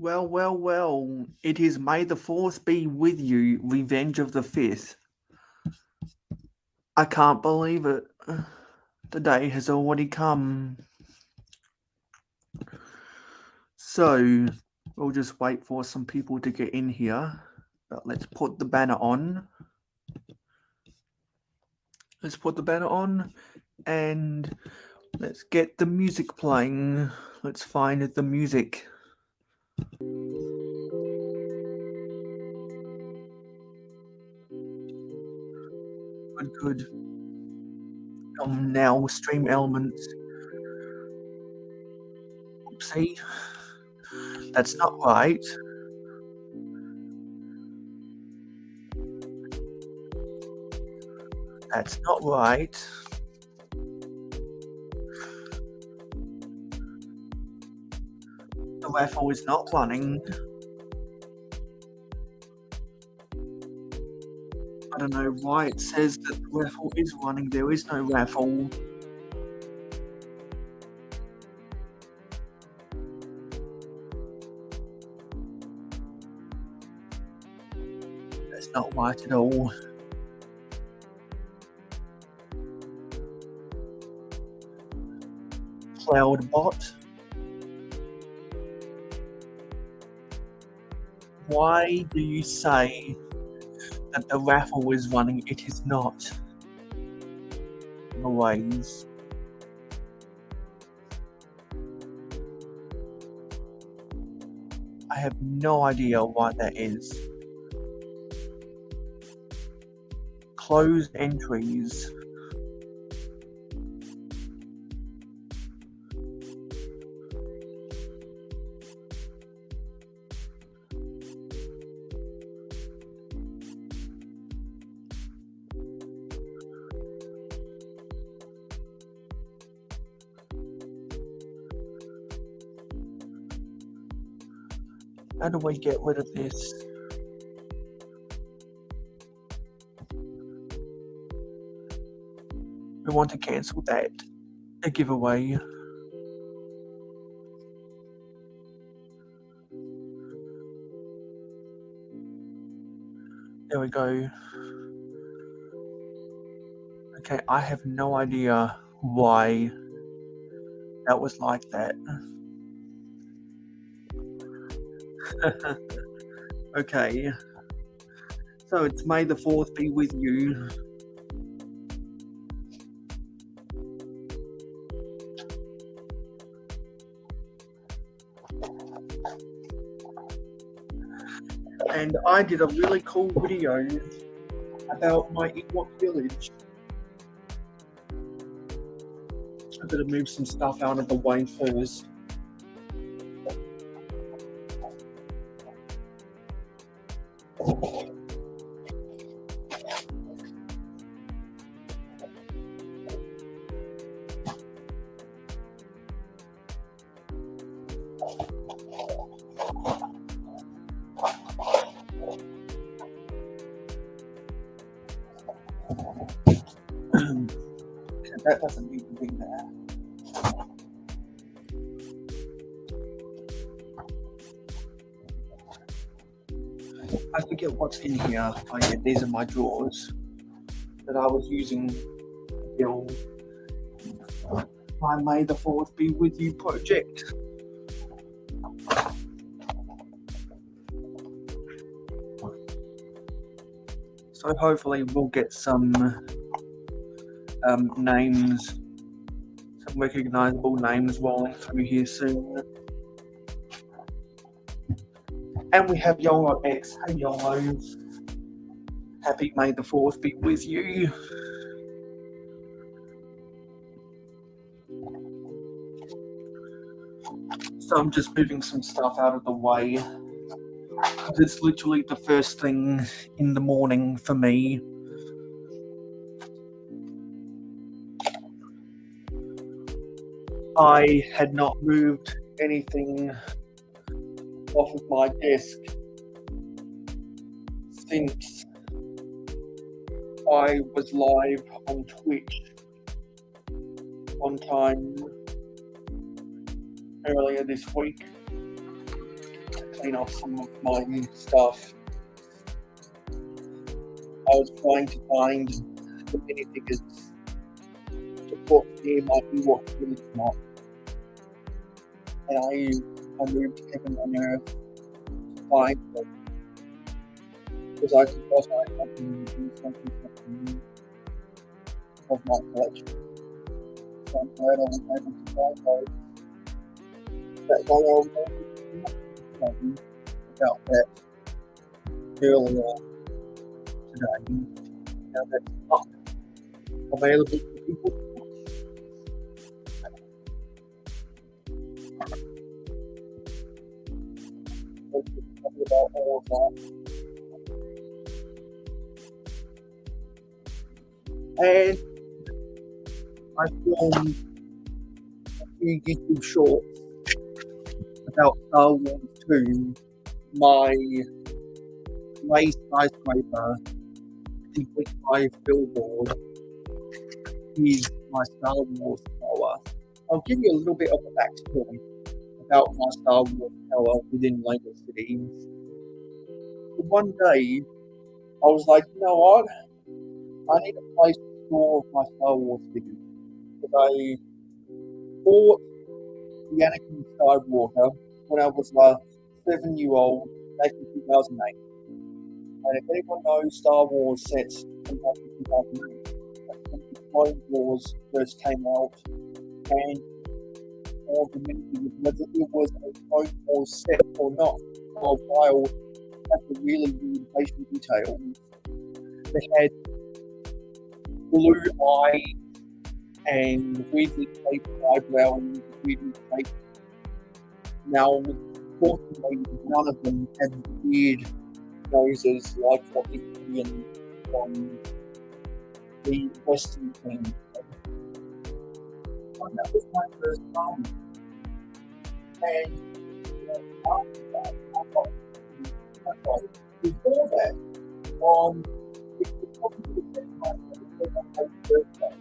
Well. It is May the 4th be with you, Revenge of the 5th. I can't believe it. The day has already come. So, we'll just wait for some people to get in here. But let's put the banner on. And let's get the music playing. Let's find the music. Good. Now stream elements. Oopsie. That's not right. That's not right. The raffle is not running. I don't know why it says that the raffle is running. There is no raffle. That's not right at all. Cloudbot. Why do you say that the raffle is running? It is not. Always. I have no idea why that is. Closed entries. How do we get rid of this? We want to cancel that. A giveaway. There we go. Okay, I have no idea why that was like that. Okay. So it's May the 4th be with you. And I did a really cool video about my Ewok village. I'm gonna move some stuff out of the way first. That doesn't need to be there. I forget what's in here. Oh yeah, these are my drawers that I was using to build my May the 4th be with you project. So hopefully we'll get some names, some recognizable names rolling through here soon. And we have YOLO X. Hey YOLO. Happy May the 4th be with you. So I'm just moving some stuff out of the way. It's literally the first thing in the morning for me. I had not moved anything off of my desk since I was live on Twitch on time earlier this week. clean off some of my stuff. I was trying to find the minifigures to put near my Ewok village map, and I moved heaven and earth to find them, because I thought I had to do something of my collection. So I'm glad I was able to find those. That while I was talking about that earlier today, now that's up available for people to watch. Let's just talk about all of that. And I filmed a few YouTube shorts about Star Wars 2, my Ray skyscraper, the Quick 5 billboard, is my Star Wars tower. I'll give you a little bit of a backstory about my Star Wars tower within Lego City. One day, I was like, you know what? I need a place to store my Star Wars figures. Because I bought the Anakin Skywalker when I was a 7-year-old back in 2008. And if anyone knows Star Wars sets from back in 2008, that's when the Clone Wars first came out, and all the minifigures, whether it was a Clone Wars set or not, for a while had the really weird facial details. They had blue eyes and weirdly shaped eyebrows, weirdly shaped mouths. Fortunately, none of them had weird noses like what we see in the Western thing. And that was my first time. And after that, before that, it was probably my birthday.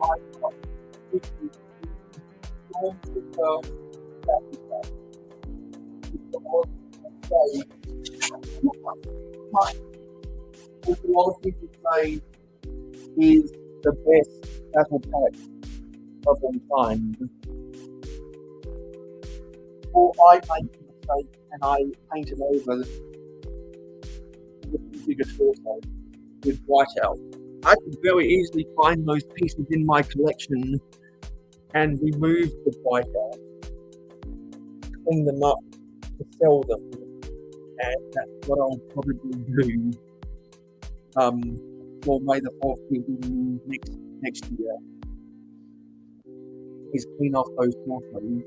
I got 50 stormtrooper sacrifice. Which a lot of people say is the best battle pack of all time. Or I made a mistake and I painted over the bigger torso with whiteout. I could very easily find those pieces in my collection and remove the whiteout, clean them up to sell them, and that's what I'll probably do for May the 4th be next year, is clean off those torsos.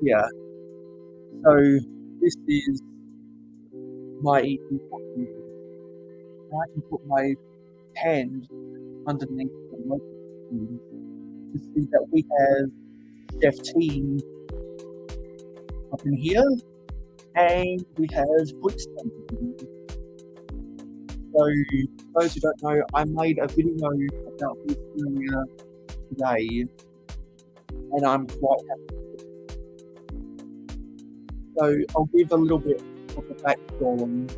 Yeah, so this is my eating pot. I can put my hand underneath the local to see that we have Chef T up in here, and we have Brickstone. So, those who don't know, I made a video about this earlier today, and I'm quite happy with it. So, I'll give a little bit of the backstory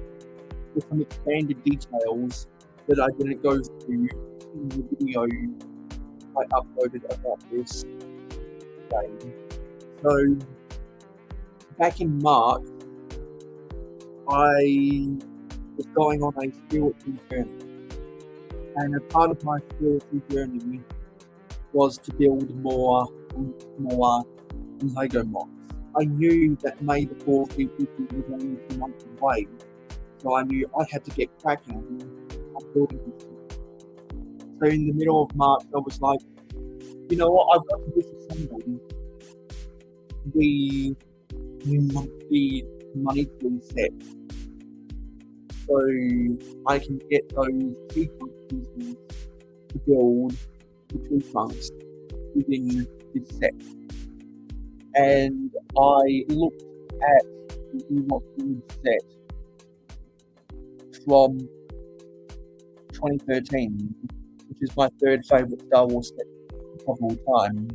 with some expanded details that I didn't go through in the video I uploaded about this game. So, back in March, I was going on a spiritual journey, and a part of my spiritual journey was to build more Lego blocks. I knew that May the 4th was only 2 months away, so I knew I had to get cracking on building this. So in the middle of March, I was like, you know what, I've got to disassemble the money tree set, so I can get those tree trunk pieces to build the tree trunks within this set. And I looked at the Ewok Village set from 2013, which is my third favourite Star Wars set of all time.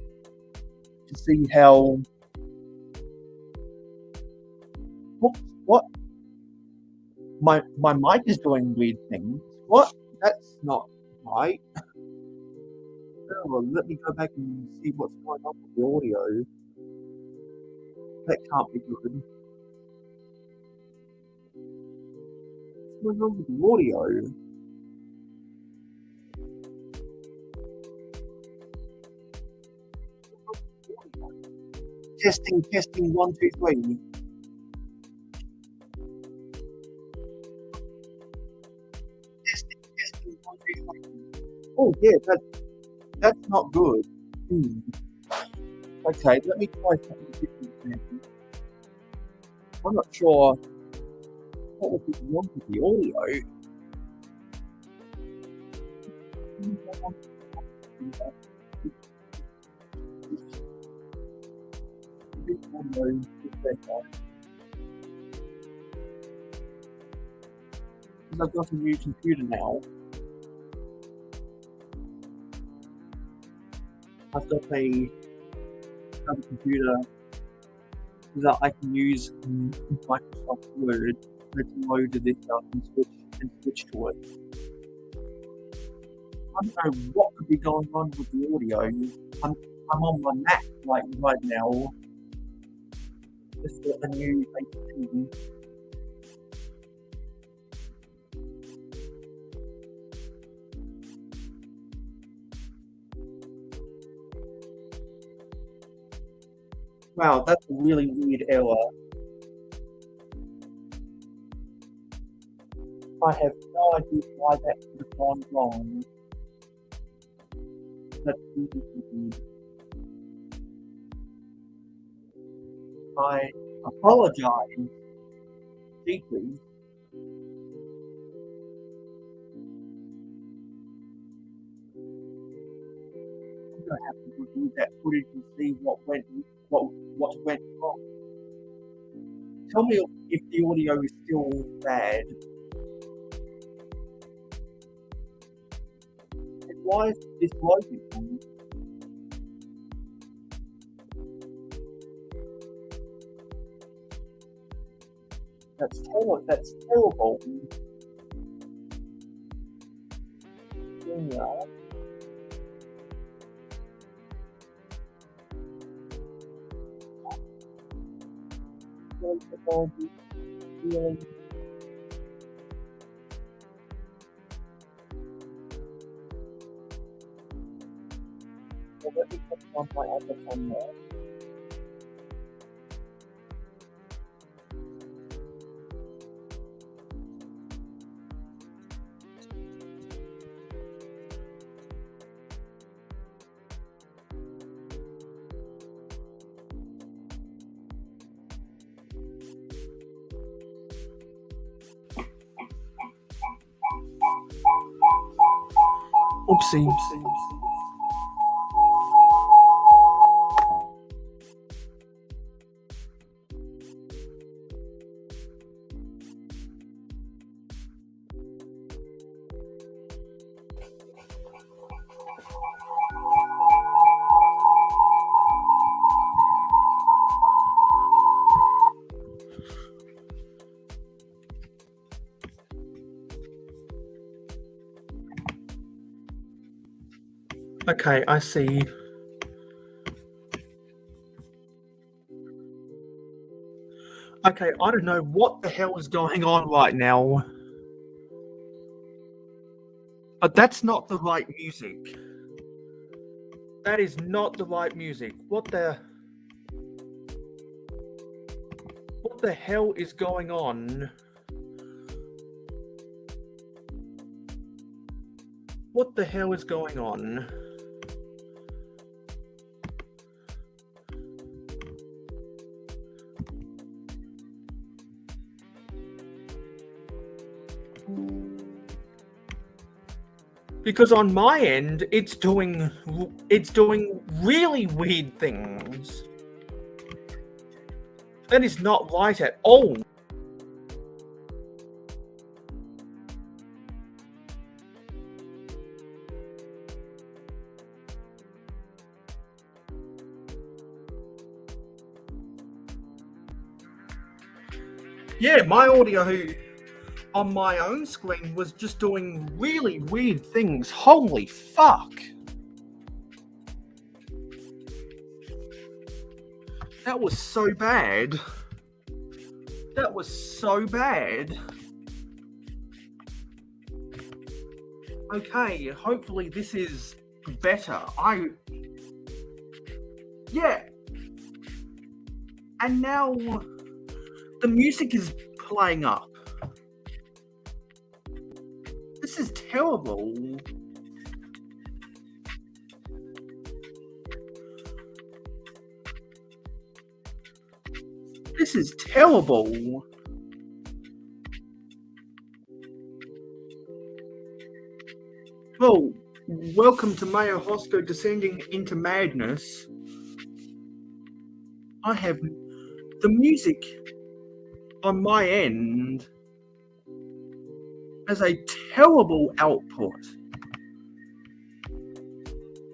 to see how. What? My mic is doing weird things. What? That's not right. Oh, let me go back and see what's going on with the audio. That can't be good. What's going on with the audio? Testing, 1, 2, 3. Testing, 1, 2, 3. Oh yeah, that's not good. Okay, let me try something different then. I'm not sure what would be wrong with the audio. Because I've got a new computer now. I've got another computer that I can use Microsoft Word to load this up and switch to it. I don't know what could be going on with the audio. I'm on my Mac right now. Just got a new HP. Wow, that's a really weird error. I have no idea why that could have gone wrong. That's really weird. I apologize deeply. I'm gonna have to review that footage and see what went wrong. Tell me if the audio is still bad. And why is this loading? That's terrible. Yeah. Really. So let me put on my other phone there. Oopsie. Okay, I see. Okay, I don't know what the hell is going on right now. But that's not the right music. That is not the right music. What the hell is going on? What the hell is going on? Because on my end, it's doing really weird things. That is not right at all. Yeah, my audio on my own screen was just doing really weird things. Holy fuck. That was so bad. That was so bad. Okay, hopefully this is better. Yeah. And now the music is playing up. This is terrible. This is terrible. Well, welcome to Mayohosko Descending into Madness. I have the music on my end as a terrible output.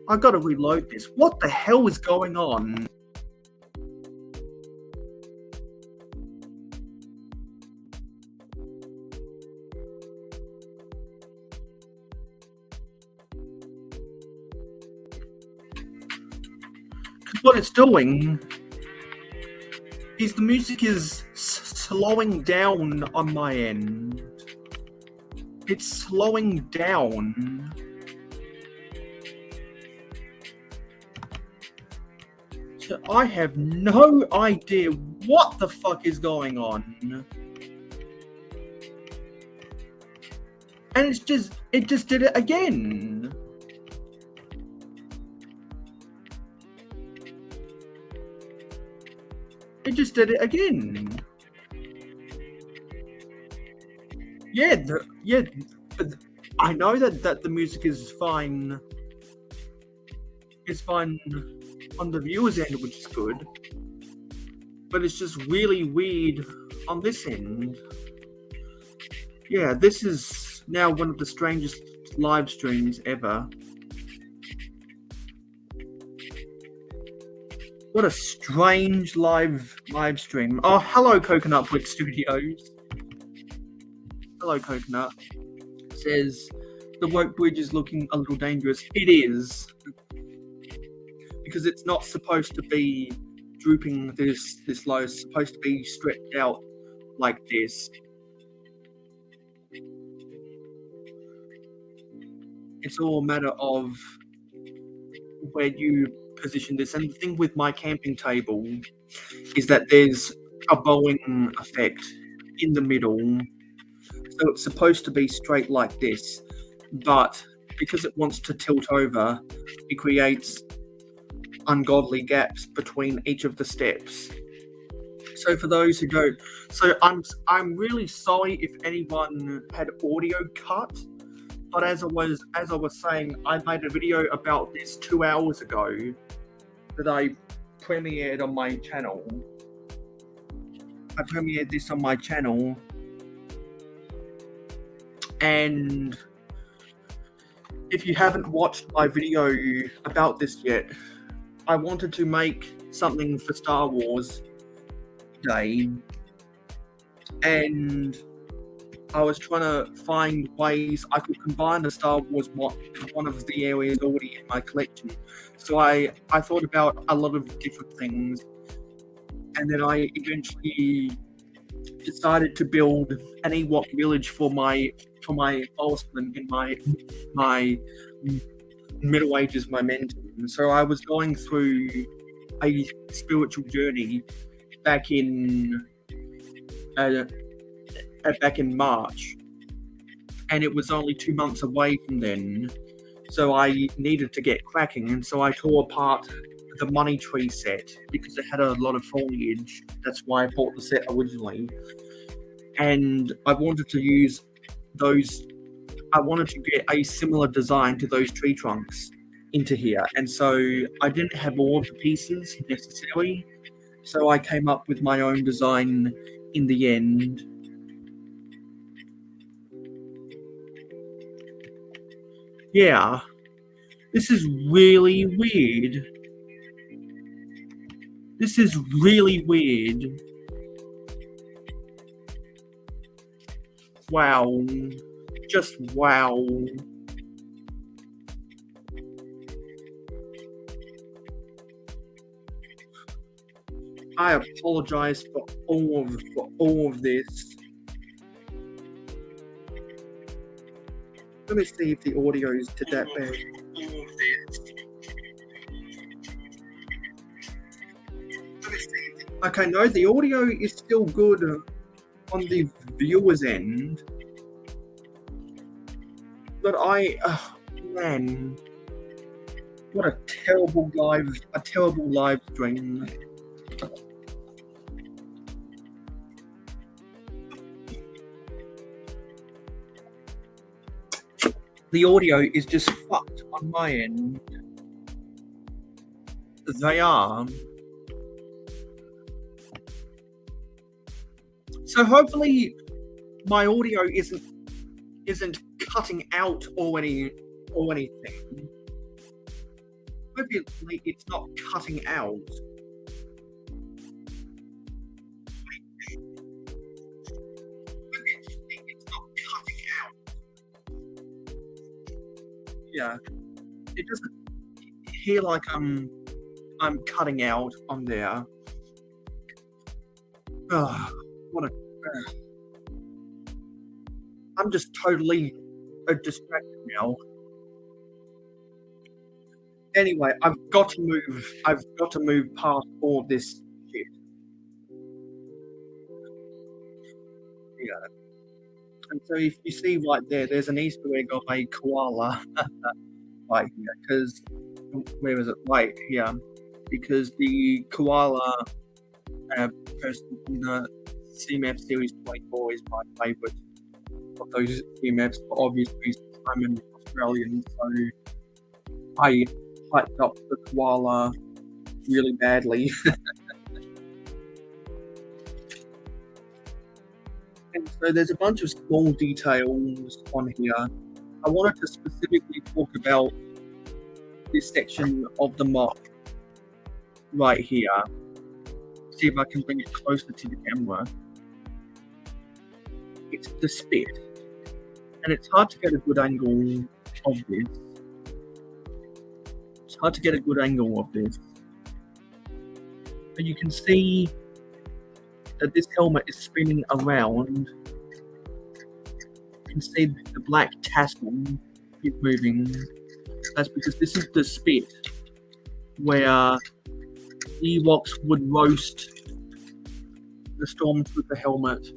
I gotta reload this. What the hell is going on? What it's doing is the music is slowing down on my end. It's slowing down. So I have no idea what the fuck is going on. And it just did it again. It just did it again. Yeah, I know that the music is fine. It's fine on the viewer's end, which is good. But it's just really weird on this end. Yeah, this is now one of the strangest live streams ever. What a strange live stream. Oh, hello, Coconut Brick Studios. Hello, Coconut. Says, the rope bridge is looking a little dangerous. It is. Because it's not supposed to be drooping this low. It's supposed to be stretched out like this. It's all a matter of where you position this. And the thing with my camping table is that there's a bowing effect in the middle. So it's supposed to be straight like this, but because it wants to tilt over, it creates ungodly gaps between each of the steps. So for those who don't, so I'm really sorry if anyone had audio cut. But as I was saying, I made a video about this 2 hours ago that I premiered on my channel. I premiered this on my channel, and if you haven't watched my video about this yet, I wanted to make something for Star Wars Day, and I was trying to find ways I could combine the Star Wars mod with one of the areas already in my collection. So I thought about a lot of different things, and then I eventually decided to build an Ewok village for my Boltzmann in my Middle Ages momentum. So I was going through a spiritual journey back in March, and it was only 2 months away from then, so I needed to get cracking, and so I tore apart the Money Tree set because it had a lot of foliage. That's why I bought the set originally, and I wanted to use those. I wanted to get a similar design to those tree trunks into here, and so I didn't have all of the pieces necessary, so I came up with my own design in the end. Yeah, this is really weird. This is really weird. wow. Just wow. I apologize for all of this. Let me see if the audio is to that bad. Okay, no, the audio is still good on the viewer's end. But man, what a terrible live stream. The audio is just fucked on my end. They are. So hopefully my audio isn't cutting out or anything. Hopefully it's not cutting out. Yeah, it doesn't hear like I'm cutting out on there. What a! I'm just totally distracted now. Anyway, I've got to move past all this shit. Yeah. And so if you see right there's an Easter egg of a koala right here, because where is it? Right here, because the koala person from the CMF Series 24 is my favourite of those CMFs for obvious reasons. I'm an Australian, so I hyped up the koala really badly. And so there's a bunch of small details on here. I wanted to specifically talk about this section of the mock right here. See if I can bring it closer to the camera. It's the spit. And it's hard to get a good angle of this. It's hard to get a good angle of this. But you can see that this helmet is spinning around. You can see the black tassel is moving. That's because this is the spit where Ewoks would roast the Stormtrooper helmet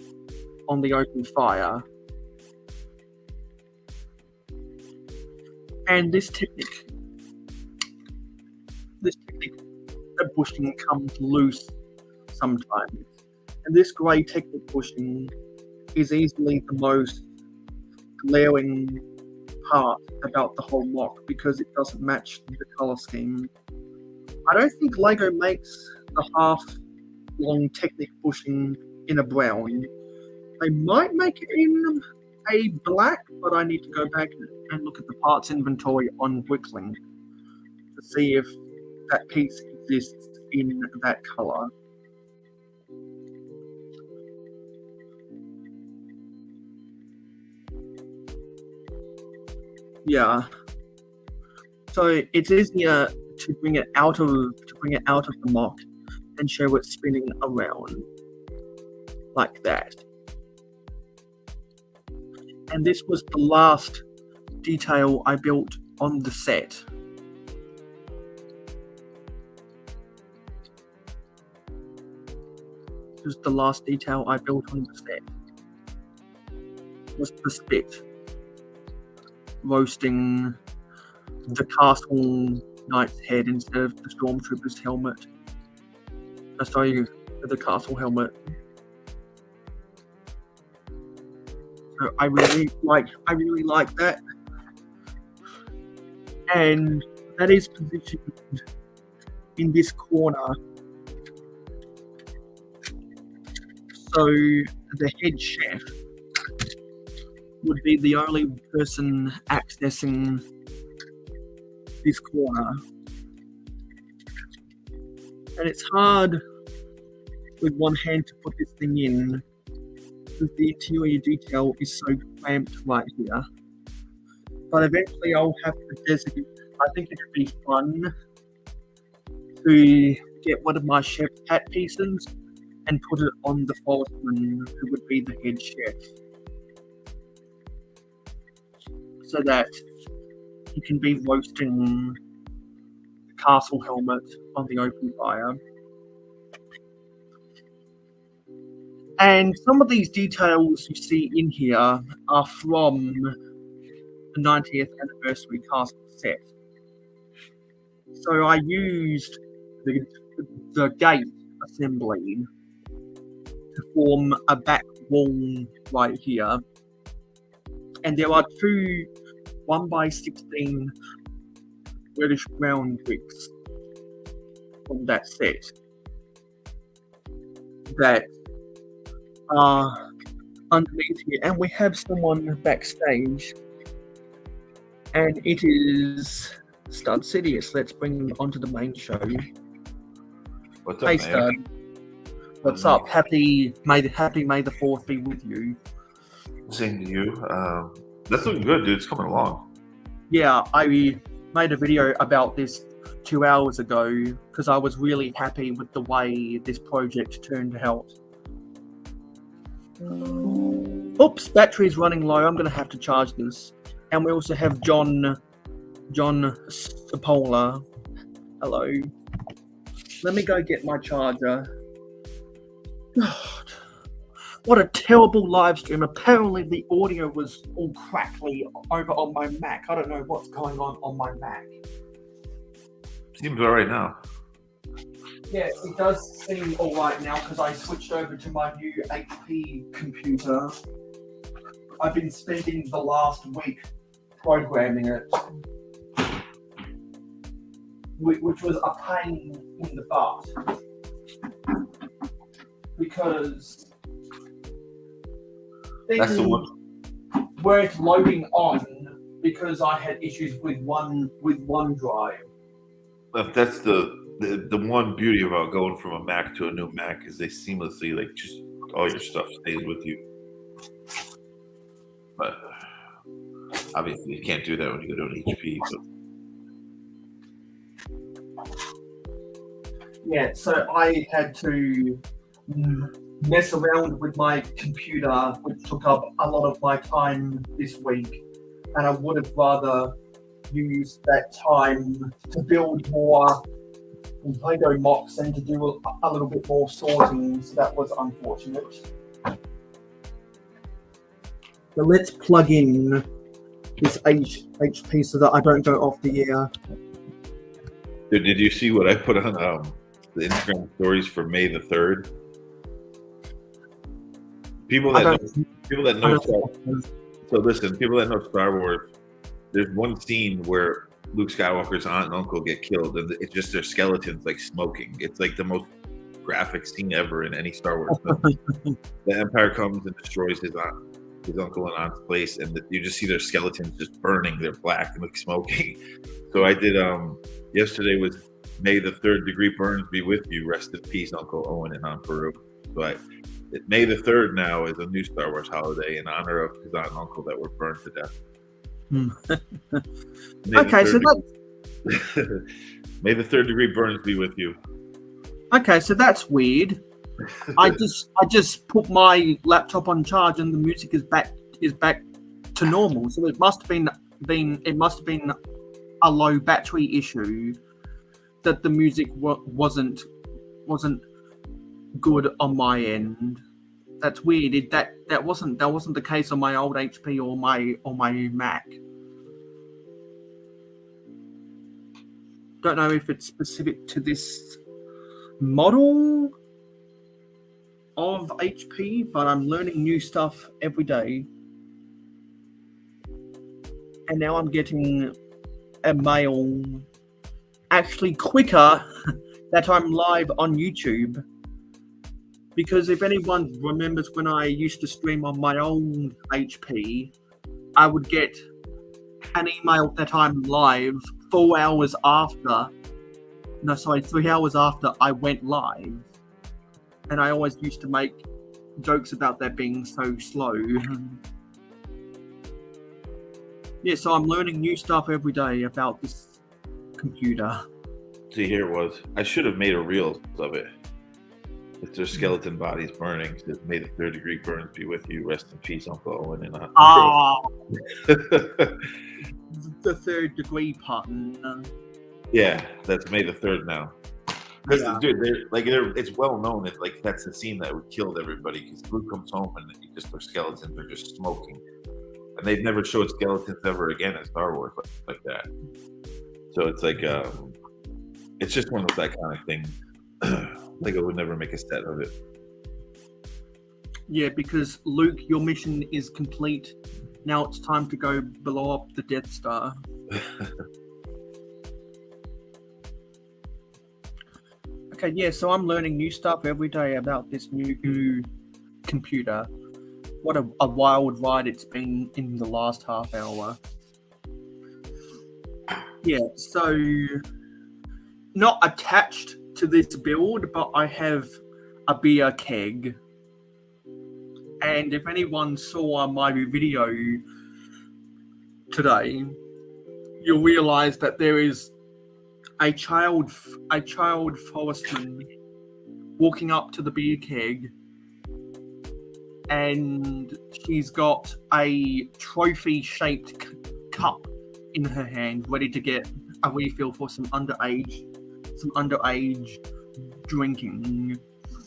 on the open fire. And this technique, the bushing comes loose sometimes. And this grey technique bushing is easily the most glaring part about the whole mock because it doesn't match the colour scheme. I don't think LEGO makes the half-long technique bushing in a brown. They might make it in a black, but I need to go back and look at the parts inventory on Bricklink to see if that piece exists in that colour. Yeah. So it's easier to bring it out of the mock and show it spinning around like that. And this was the last detail I built on the set. This was the last detail I built on the set. Was the spit roasting the castle knight's head instead of the stormtrooper's helmet. Sorry, the castle helmet. So I really like that, and that is positioned in this corner. So the head chef would be the only person accessing this corner. And it's hard with one hand to put this thing in because the interior detail is so cramped right here. But eventually I'll have to designate. I think it would be fun to get one of my chef's hat pieces and put it on the forestman who would be the head chef, so that he can be roasting the castle helmet on the open fire. And some of these details you see in here are from the 90th anniversary castle set. So I used the gate assembly to form a back wall right here. And there are two 1x16 reddish brown bricks from that set that are underneath here. And we have someone backstage, and it is Stud Sidious. Let's bring him onto the main show. What's up, Hey, man? Stud. What's up? Happy May the 4th be with you. Same to you. That's looking good, dude. It's coming along. Yeah, I made a video about this 2 hours ago because I was really happy with the way this project turned out. Oops, battery's running low. I'm going to have to charge this. And we also have John Sapola. Hello. Let me go get my charger. God, what a terrible live stream. Apparently the audio was all crackly over on my Mac. I don't know what's going on my Mac. Seems all right now. Yeah, it does seem alright now because I switched over to my new HP computer. I've been spending the last week programming it, which was a pain in the butt because That's the things one. weren't loading on because I had issues with OneDrive. That's the one beauty about going from a Mac to a new Mac is they seamlessly, like, just all your stuff stays with you. But obviously you can't do that when you go to an HP. So. Yeah, so I had to mess around with my computer, which took up a lot of my time this week, and I would have rather used that time to build more Lego mocks and to do a little bit more sorting, so that was unfortunate. But let's plug in this HP so that I don't go off the air. Dude, did you see what I put on the Instagram stories for May the 3rd? People that know Star Wars, there's one scene where Luke Skywalker's aunt and uncle get killed, and it's just their skeletons like smoking. It's like the most graphic scene ever in any Star Wars film. The Empire comes and destroys his uncle and aunt's place, and you just see their skeletons just burning. They're black and like smoking. So I did. Yesterday was May the 3rd degree burns be with you. Rest in peace, Uncle Owen and Aunt Peru. So May the 3rd now is a new Star Wars holiday in honor of his aunt and uncle that were burned to death. Okay, so May the 3rd degree burns be with you. Okay, so that's weird. I just put my laptop on charge and the music is back to normal. So it must have been a low battery issue that the music wasn't good on my end. That's weird. That wasn't the case on my old HP or my Mac. Don't know if it's specific to this model of HP, but I'm learning new stuff every day. And now I'm getting a mail actually quicker that I'm live on YouTube. Because if anyone remembers when I used to stream on my own HP, I would get an email that I'm live 3 hours after I went live. And I always used to make jokes about that being so slow. Yeah, so I'm learning new stuff every day about this computer. See, here it was. I should have made a reel of it. It's their skeleton bodies burning. It may the third degree burns be with you. Rest in peace, Uncle Owen. And The third degree pun. Yeah, that's May the 3rd now. Because Yeah. dude, it's well known that like that's the scene that killed everybody. Because Luke comes home and their skeletons are just smoking, and they've never showed skeletons ever again in Star Wars like that. So it's like it's just one of those iconic things. Lego would never make a set of it. Yeah, because Luke, your mission is complete. Now it's time to go blow up the Death Star. Okay, yeah, so I'm learning new stuff every day about this new computer. What a wild ride it's been in the last half hour. Yeah, so not attached to this build, but I have a beer keg. And if anyone saw my video today, you'll realize that there is a child forestman walking up to the beer keg, and she's got a trophy-shaped cup in her hand, ready to get a refill for some underage drinking.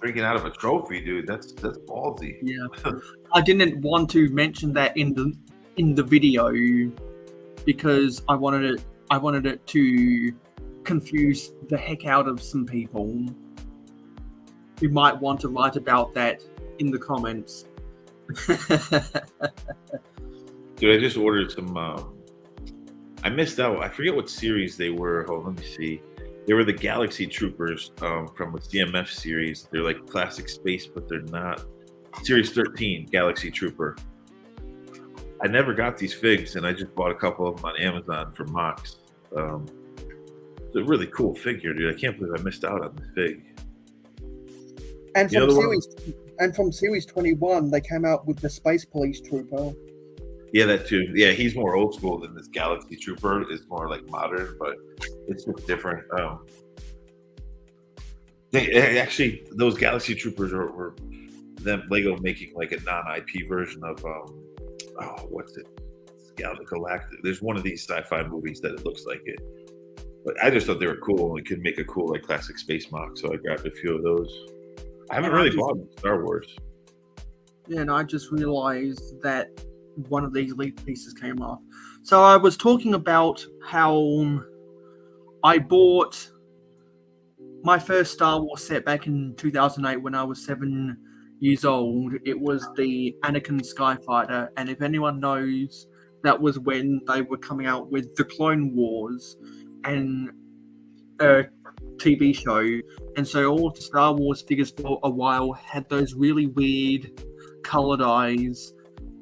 Drinking out of a trophy, dude. That's ballsy. Yeah, I didn't want to mention that in the video because I wanted it to confuse the heck out of some people who might want to write about that in the comments. Dude, I just ordered some. I missed out. I forget what series they were. Hold on, let me see. They were the Galaxy Troopers from the CMF series. They're like classic space, but they're not. Series 13, Galaxy Trooper. I never got these figs, and I just bought a couple of them on Amazon for Mox. It's a really cool figure, dude. I can't believe I missed out on the fig. And from series 21, they came out with the Space Police Trooper. Yeah, that too. Yeah, he's more old school than this Galaxy Trooper. It's more like modern, but it's just different. Actually, those Galaxy Troopers were them Lego making like a non-IP version of what's it? Galactic. There's one of these sci-fi movies that it looks like it. But I just thought they were cool and could make a cool like classic space mock, so I grabbed a few of those. I haven't really bought Star Wars. Yeah, and I just realized that one of these leaf pieces came off. So I was talking about how I bought my first Star Wars set back in 2008 when I was 7 years old. It was the Anakin Skyfighter, and if anyone knows, that was when they were coming out with the Clone Wars and a TV show. And so all of the Star Wars figures for a while had those really weird colored eyes,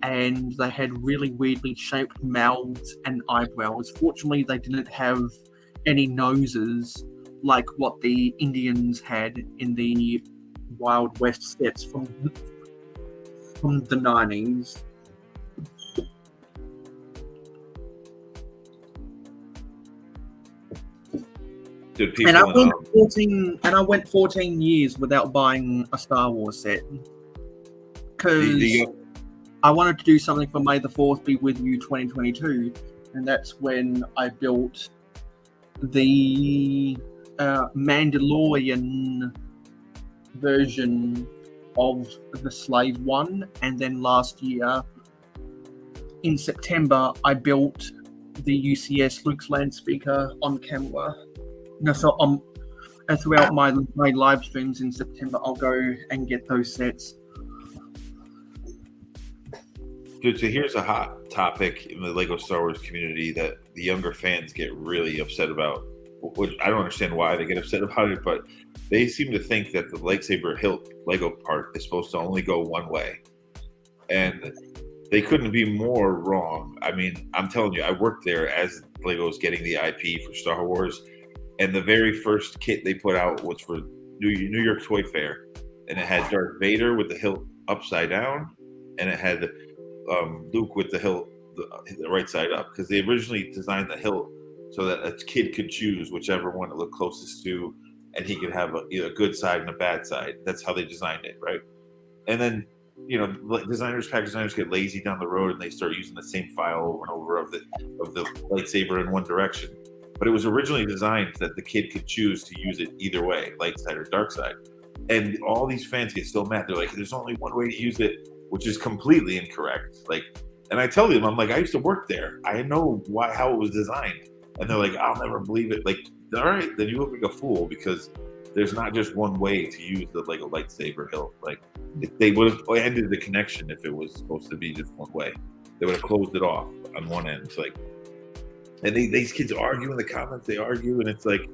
and they had really weirdly shaped mouths and eyebrows. Fortunately, they didn't have any noses like what the Indians had in the Wild West sets from the 90s. And I went 14 years without buying a Star Wars set because I wanted to do something for May the 4th Be With You 2022, and that's when I built the Mandalorian version of the Slave One, and then last year in September I built the UCS Luke's Land Speaker on camera. No, so throughout my live streams in September, I'll go and get those sets. Dude, so here's a hot topic in the Lego Star Wars community that the younger fans get really upset about. Which I don't understand why they get upset about it, but they seem to think that the lightsaber hilt Lego part is supposed to only go one way. And they couldn't be more wrong. I mean, I'm telling you, I worked there as Lego was getting the IP for Star Wars. And the very first kit they put out was for New York Toy Fair. And it had Darth Vader with the hilt upside down, and it had Luke with the hilt the right side up, because they originally designed the hilt so that a kid could choose whichever one it looked closest to, and he could have either a good side and a bad side. That's how they designed it, right? And then, package designers get lazy down the road and they start using the same file over and over of the lightsaber in one direction. But it was originally designed that the kid could choose to use it either way, light side or dark side. And all these fans get so mad. They're like, "There's only one way to use it," which is completely incorrect. And I tell them, I'm like, I used to work there. I know how it was designed. And they're like, "I'll never believe it." Like, all right, then you look like a fool, because there's not just one way to use a lightsaber hilt. Like, they would have ended the connection if it was supposed to be just one way. They would have closed it off on one end. And these kids argue in the comments. They argue, and it's like,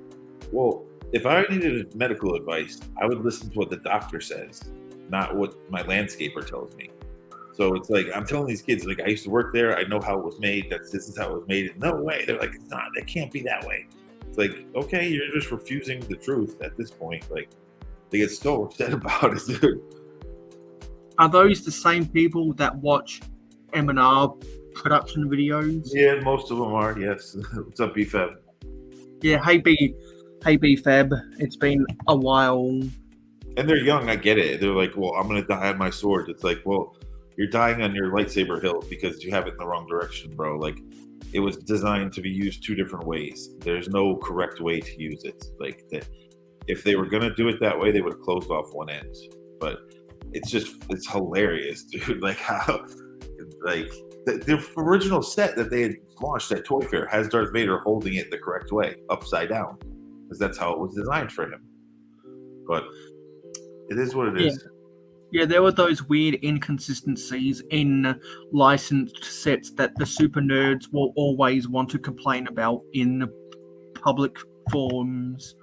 well, if I needed medical advice, I would listen to what the doctor says, not what my landscaper tells me. So it's like, I'm telling these kids, like, I used to work there. I know how it was made. This is how it was made. No way. They're like, it's not. It can't be that way. It's like, okay, you're just refusing the truth at this point. Like, they get so upset about it, dude. Are those the same people that watch M&R production videos? Yeah, most of them are, yes. What's up, B-Fab? Yeah, hey B-Fab. It's been a while. And they're young, I get it. They're like, well, I'm going to die on my sword. It's like, well, you're dying on your lightsaber hilt because you have it in the wrong direction, bro. Like, it was designed to be used two different ways. There's no correct way to use it. Like, if they were going to do it that way, they would have closed off one end. But it's hilarious, dude. Like, how, like, the original set that they had launched at Toy Fair has Darth Vader holding it the correct way, upside down, because that's how it was designed for him. But it is what it is. Yeah, there were those weird inconsistencies in licensed sets that the super nerds will always want to complain about in public forums.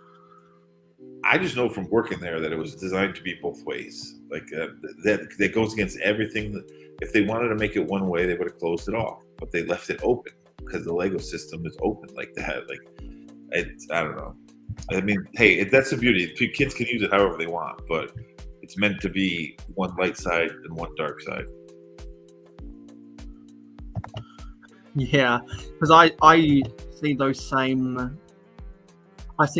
I just know from working there that it was designed to be both ways. Like, that goes against everything. If they wanted to make it one way, they would have closed it off. But they left it open because the Lego system is open like that. Like, I don't know. I mean, hey, that's the beauty. Kids can use it however they want, but it's meant to be one light side and one dark side. Yeah, because I see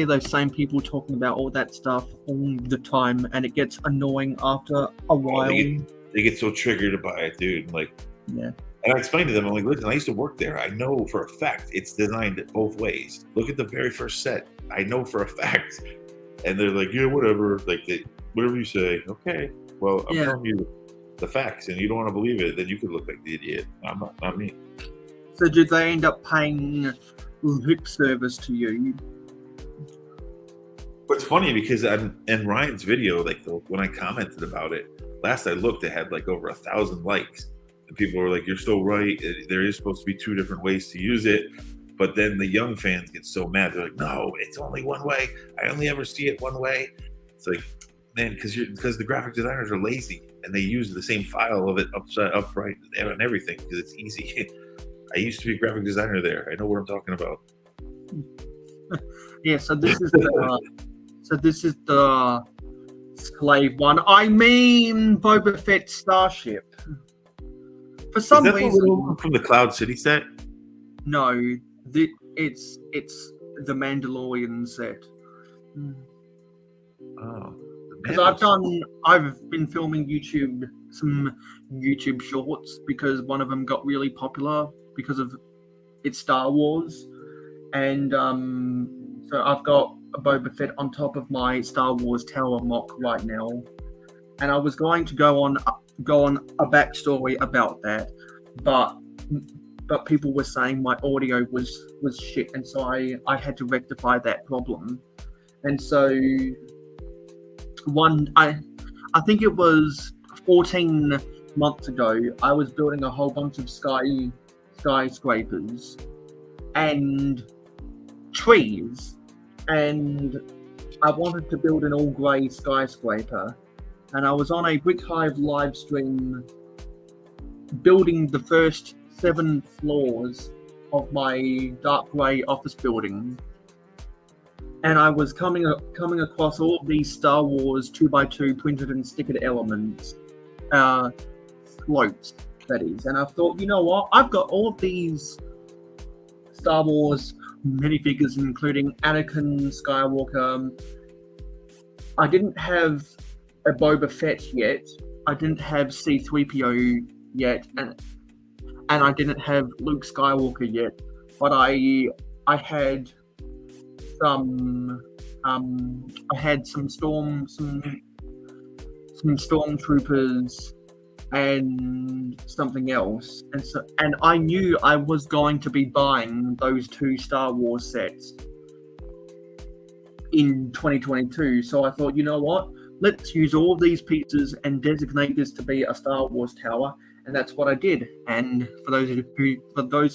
those same people talking about all that stuff all the time, and it gets annoying after a while. They get so triggered by it, dude. Like, yeah. And I explained to them, I'm like, listen, I used to work there. I know for a fact it's designed both ways. Look at the very first set. I know for a fact. And they're like, yeah, whatever. Like, whatever you say. Okay. Well, I'm telling you the facts, and you don't want to believe it, then you could look like the idiot. I'm not me. So did they end up paying lip service to you? It's funny because in Ryan's video, like, when I commented about it, last I looked, it had like over 1,000 likes. And people were like, you're so right. There is supposed to be two different ways to use it. But then the young fans get so mad. They're like, no, it's only one way. I only ever see it one way. It's like, man, because the graphic designers are lazy and they use the same file of it upright and everything because it's easy. I used to be a graphic designer there. I know what I'm talking about. Yeah, so this is the slave one. I mean, Boba Fett starship. For some reason, the from the Cloud City set? No, it's the Mandalorian set. Oh, because I've been filming some YouTube shorts because one of them got really popular because of it's Star Wars, and so I've got a Boba Fett on top of my Star Wars tower mock right now, and I was going to go on a backstory about that, but people were saying my audio was shit, and so I had to rectify that problem. And so I think it was 14 months ago, I was building a whole bunch of skyscrapers and trees, and I wanted to build an all grey skyscraper, and I was on a Brick Hive live stream building the first 7 floors of my dark grey office building, and I was coming across all of these Star Wars 2x2 printed and stickered elements, floats, that is. And I thought, you know what? I've got all of these Star Wars minifigures, including Anakin Skywalker. I didn't have a Boba Fett yet. I didn't have C-3PO yet, and I didn't have Luke Skywalker yet. But I had some stormtroopers and something else, and I knew I was going to be buying those 2 Star Wars sets in 2022. So I thought, you know what? Let's use all these pieces and designate this to be a Star Wars tower, and that's what I did. And for those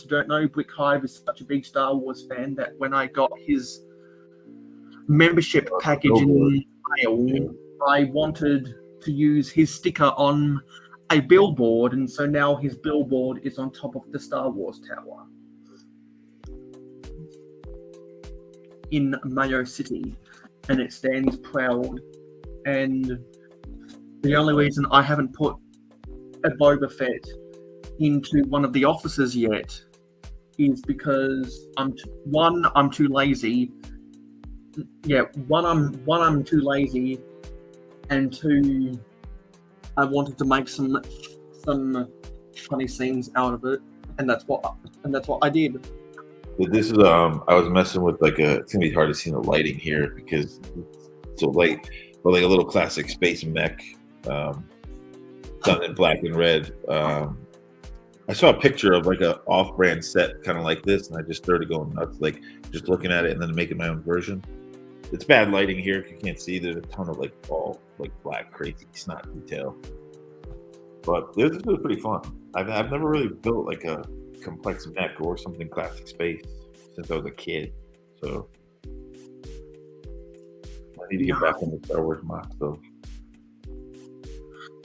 who don't know, Brick Hive is such a big Star Wars fan that when I got his membership package in mail, I wanted to use his sticker on a billboard, and so now his billboard is on top of the Star Wars tower in Mayo City, and it stands proud. And the only reason I haven't put a Boba Fett into one of the offices yet is because I'm too lazy. Yeah, I'm too lazy, and 2, I wanted to make some funny scenes out of it, and that's what I did. But this is I was messing with it's gonna be hard to see the lighting here because it's so light, but like a little classic space mech, done in black and red. I saw a picture of like a off-brand set kind of like this, and I just started going nuts, like just looking at it and then making my own version. It's bad lighting here if you can't see. There's a ton of like all like black crazy snot detail, but this is pretty fun. I've never really built like a complex mech or something classic space since I was a kid, so I need to get back into Star Wars mock stuff.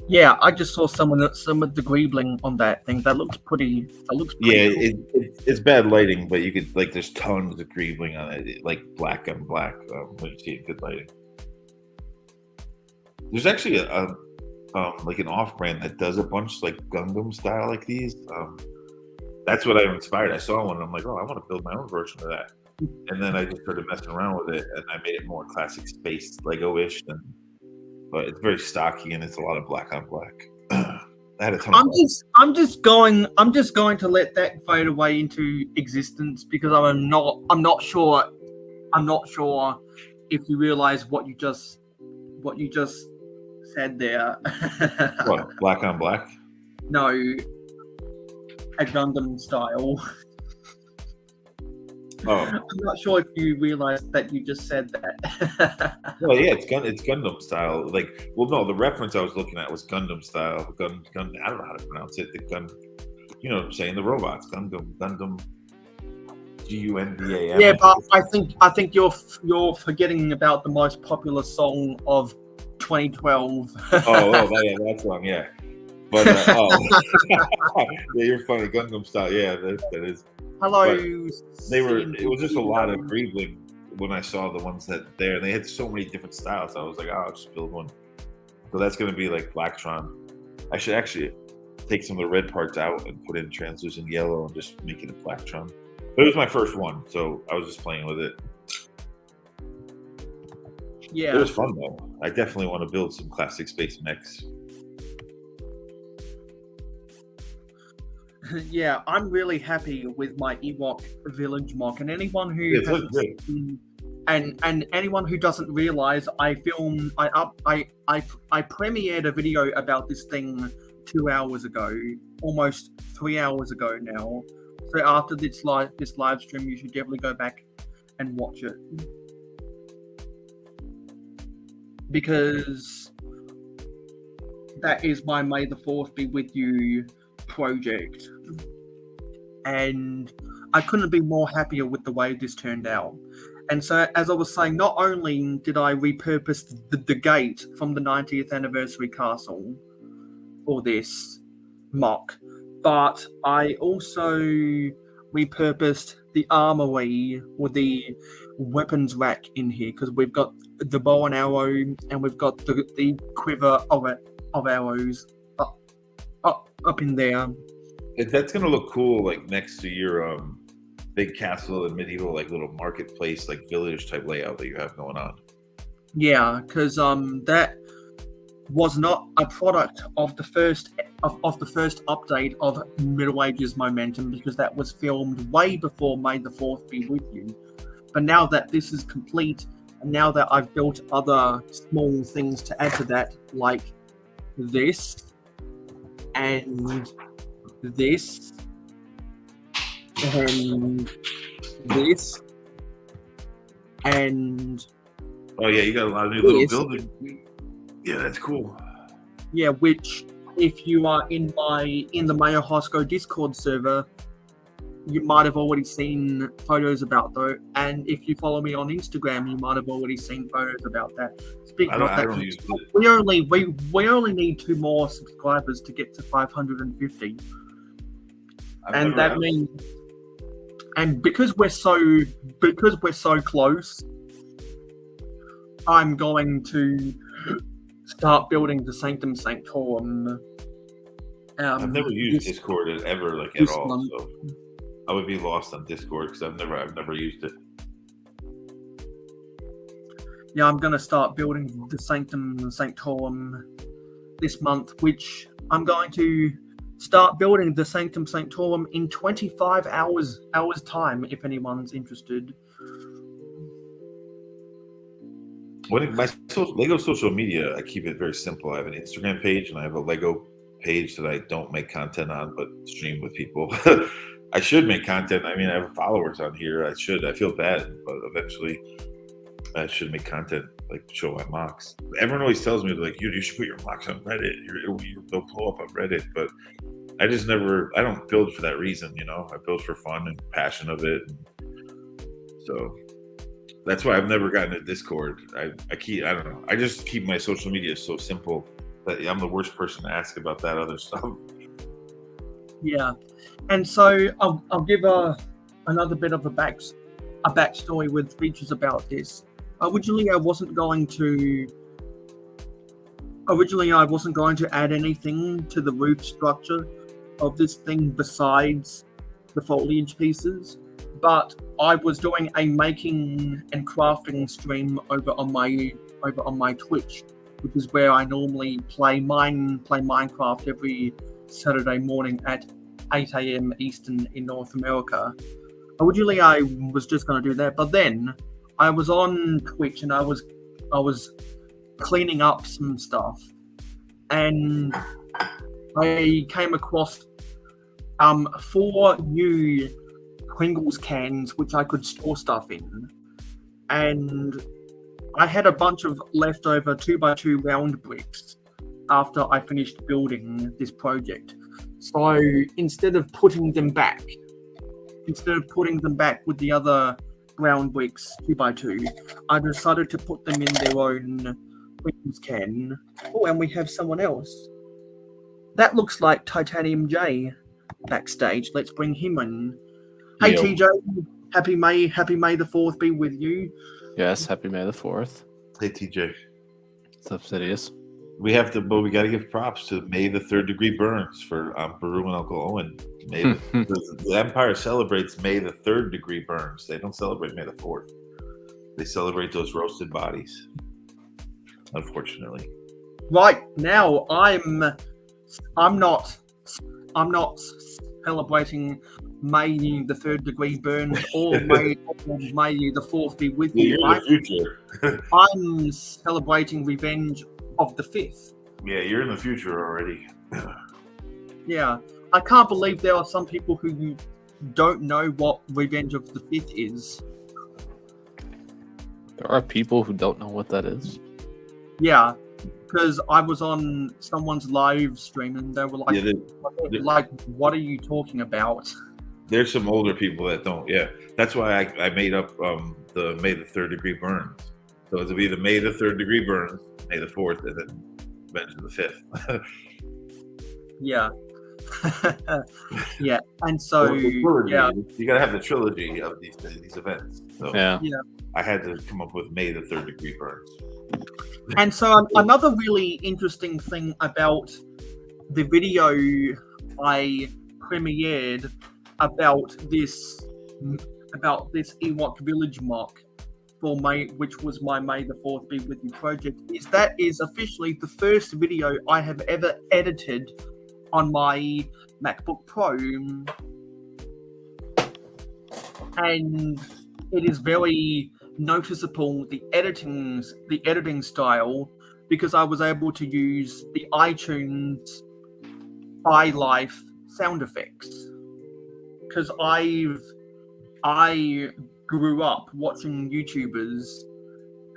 Yeah, I just saw some of the greebling on that thing. That looks pretty. Yeah, cool. it's bad lighting, but you could like there's tons of greebling on it, like black on black. When you see it, good lighting. There's actually a like an off-brand that does a bunch like Gundam style like these. That's what I'm inspired. I saw one and I'm like, oh, I want to build my own version of that. And then I just started messing around with it, and I made it more classic space Lego-ish. But it's very stocky, and it's a lot of black on black. I had a ton of I'm just going to let that fade away into existence because I'm not sure if you realize what you just said there. What, black on black? No, a Gundam style. Oh, I'm not sure if you realized that you just said that. well, yeah, it's Gundam style. Like, well, no, the reference I was looking at was Gundam style. Gun. I don't know how to pronounce it. The gun. You know what I'm saying? The robots. Gundam. Gundam. Yeah, but I think you're forgetting about the most popular song of 2012. Oh, yeah, that's one. Yeah, but yeah, you're funny. Gundam style. Yeah, that is. Hello. It was just a lot of greebling when I saw the ones that there, and they had so many different styles. I was like, oh, I'll just build one. So that's going to be like Blacktron. I should actually take some of the red parts out and put in translucent yellow and just make it a Blacktron. But it was my first one, so I was just playing with it. Yeah. It was fun though. I definitely want to build some classic space mechs. Yeah, I'm really happy with my Ewok village mock, and anyone who and anyone who doesn't realize, I premiered a video about this thing 2 hours ago, almost 3 hours ago now. So after this live stream, you should definitely go back and watch it, because that is my May the 4th be with you project, and I couldn't be more happier with the way this turned out. And so, as I was saying, not only did I repurpose the gate from the 90th anniversary castle for this mock, but I also repurposed the armory with the weapons rack in here, because we've got the bow and arrow, and we've got the quiver of arrows up in there. That's gonna look cool, like next to your big castle and medieval, like little marketplace, like village type layout that you have going on. Yeah, because that was not a product of the first update of Middle Ages Momentum, because that was filmed way before May the 4th be with you. But now that this is complete, and now that I've built other small things to add to that, like this and this and this and Oh yeah, you got a lot of new little Yes. buildings. Yeah, that's cool. yeah, which if you are in the mayohosko Discord server, you might have already seen photos about though, and if you follow me on Instagram, you might have already seen photos about that. Speaking of I that, don't use it. we only need 2 more subscribers to get to 550, and that means, and because we're so close, I'm going to start building the Sanctum Sanctorum. I've never used Discord ever, like at all. So I would be lost on Discord because I've never used it. Yeah, I'm going to start building the Sanctum Sanctorum this month, which I'm going to start building the Sanctum Sanctorum in 25 hours time, if anyone's interested. Lego social media, I keep it very simple. I have an Instagram page and I have a Lego page that I don't make content on, but stream with people. I should make content. I mean, I have followers on here. I feel bad, but eventually I should make content, like show my mocks. Everyone always tells me, like, you should put your mocks on Reddit. They'll blow up on Reddit. But I don't build for that reason, you know? I build for fun and passion of it. So that's why I've never gotten a Discord. I don't know. I just keep my social media so simple that I'm the worst person to ask about that other stuff. Yeah, and so I'll give another bit of a backstory with features about this. Originally, I wasn't going to add anything to the roof structure of this thing besides the foliage pieces, but I was doing a making and crafting stream over on my Twitch, which is where I normally play Minecraft every Saturday morning at 8 a.m. Eastern in North America. Originally, I was just going to do that, but then I was on Twitch and I was cleaning up some stuff, and I came across 4 new Pringles cans which I could store stuff in, and I had a bunch of leftover 2x2 round bricks after I finished building this project. So instead of putting them back with the other round bricks 2x2, I decided to put them in their own Pringles can. Oh, and we have someone else. That looks like Titanium J backstage. Let's bring him in. Hey, Yo. TJ, happy May the 4th be with you. Yes, happy May the 4th. Hey, TJ. What's up, Sidious? We got to give props to May the 3rd degree burns for Baru and Uncle Owen. The Empire celebrates May the 3rd degree burns. They don't celebrate May the 4th. They celebrate those roasted bodies, unfortunately. Right now, I'm not celebrating May the 3rd degree burns or May the 4th be with you. You're in the future. I'm celebrating Revenge of the 5th. Yeah, you're in the future already. Yeah, I can't believe there are some people who don't know what Revenge of the 5th is. There are people who don't know what that is. Yeah, because I was on someone's live stream and they were like, what are you talking about? There's some older people that don't. Yeah, that's why I made up the May the 3rd degree burns. So it'll be the May the 3rd degree burns, May the 4th, and then Revenge of the 5th. Yeah. Yeah, and so yeah, you gotta have the trilogy of these events. So Yeah. I had to come up with May the 3rd degree burns. And so another really interesting thing about the video I premiered about this Ewok Village mock for which was my May the 4th Be With You project, is officially the first video I have ever edited on my MacBook Pro, and it is very noticeable the editing style, because I was able to use the iTunes iLife sound effects, because I grew up watching YouTubers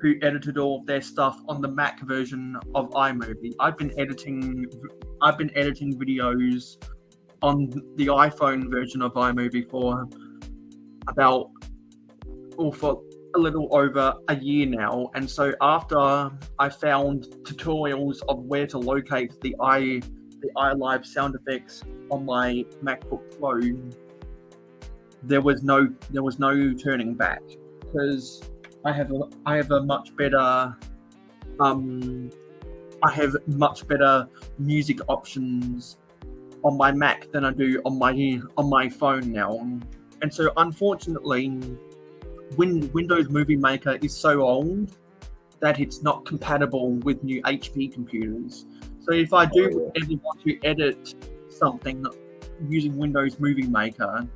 who edited all of their stuff on the Mac version of iMovie. I've been editing videos on the iPhone version of iMovie for a little over a year now, and so after I found tutorials of where to locate the iLive sound effects on my MacBook Pro, there was no turning back, because I have much better music options on my Mac than I do on my phone now. And so unfortunately, Windows Movie Maker is so old that it's not compatible with new HP computers. So if I do ever want to edit something using Windows Movie Maker,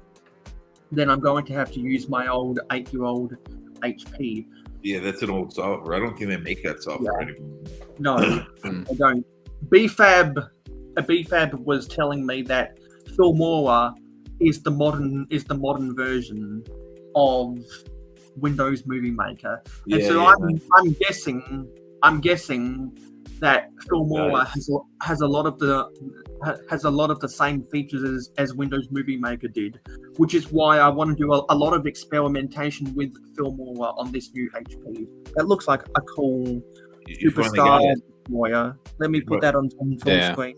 then I'm going to have to use my old 8-year-old HP. Yeah, that's an old software. I don't think they make that software anymore. No, I don't. BFAB was telling me that Filmora is the modern version of Windows Movie Maker, and I'm guessing that Filmora has a lot of the same features as Windows Movie Maker did, which is why I want to do a lot of experimentation with Filmora on this new HP. That looks like a cool superstar lawyer. Let me put that on full screen.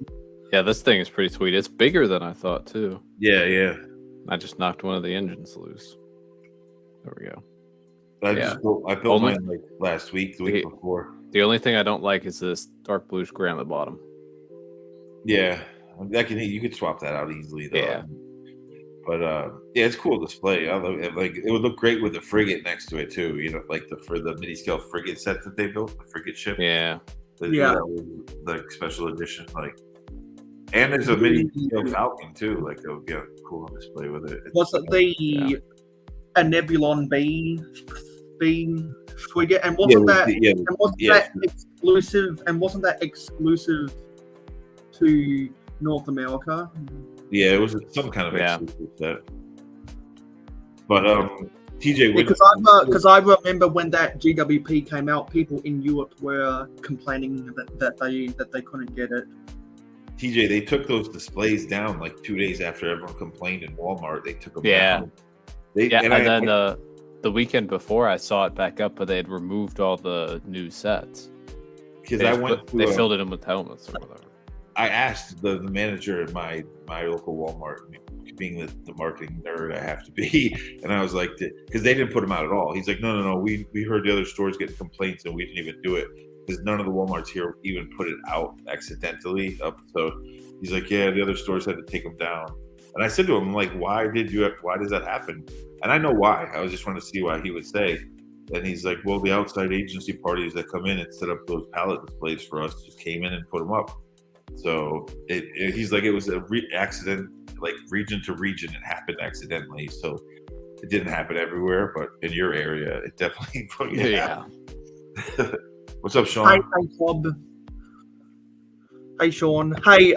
Yeah, this thing is pretty sweet. It's bigger than I thought too. Yeah. I just knocked one of the engines loose. There we go. I built mine like last week, the week before. The only thing I don't like is this dark blue square on the bottom. Yeah, you could swap that out easily though. Yeah. But yeah, it's a cool display. I love it. Like, it would look great with the frigate next to it too. You know, like for the mini scale frigate set that they built, the frigate ship. Yeah. The special edition, like, and there's a mini scale Falcon too. Like, it would be a cool on display with it. Was it a Nebulon B frigate? And wasn't that exclusive? And wasn't that exclusive to North America? Yeah, it was some kind of exclusive set. But TJ, because I remember when that GWP came out, people in Europe were complaining that they couldn't get it. TJ, they took those displays down like 2 days after everyone complained in Walmart. They took them down. Then the weekend before, I saw it back up, but they had removed all the new sets. Because they filled it in with helmets or whatever. I asked the manager at my local Walmart, being the marketing nerd I have to be, and I was like, because they didn't put them out at all. He's like, no, we heard the other stores getting complaints and we didn't even do it because none of the Walmarts here even put it out accidentally. So he's like, yeah, the other stores had to take them down. And I said to him, I'm like, why does that happen? And I know why. I was just trying to see why he would say. And he's like, well, the outside agency parties that come in and set up those pallet displays for us just came in and put them up. So he's like, it was a accident, like region to region, it happened accidentally. So it didn't happen everywhere, but in your area, it definitely happened. What's up, Sean? Hi, Bob. Hey, Sean. Hey,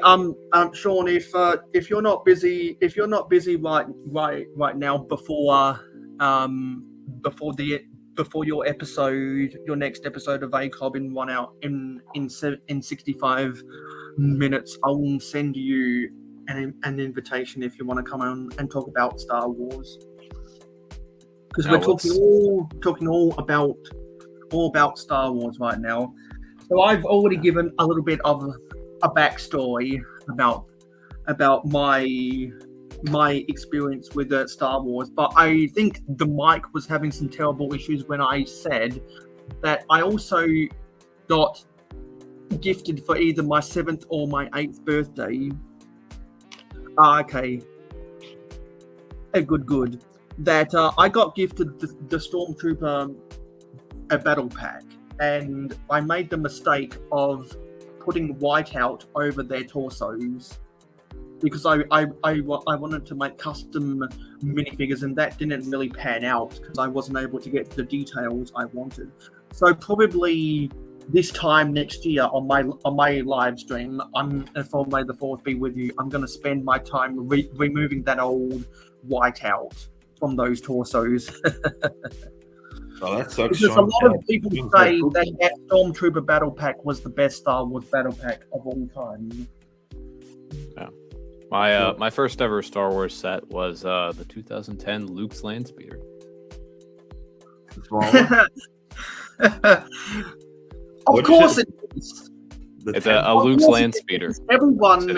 Sean, if you're not busy right now before your next episode of ACOB in 1 hour in 65 minutes, I will send you an invitation if you want to come on and talk about Star Wars, because we're talking all about Star Wars right now. So I've already given a little bit of a backstory about my experience with Star Wars, but I think the mic was having some terrible issues when I said that I also got gifted for either my 7th or my 8th birthday. Okay. Good. That I got gifted the Stormtrooper a battle pack, and I made the mistake of putting whiteout over their torsos because I wanted to make custom minifigures, and that didn't really pan out because I wasn't able to get the details I wanted. So probably this time next year on my live stream, for May the 4th be with you, I'm going to spend my time removing that old whiteout from those torsos. Oh, that sucks. Because a lot of people say that Stormtrooper battle pack was the best Star Wars battle pack of all time. Yeah. My first ever Star Wars set was the 2010 Luke's Landspeeder. Of course it is. It's a Luke's Landspeeder. Everyone,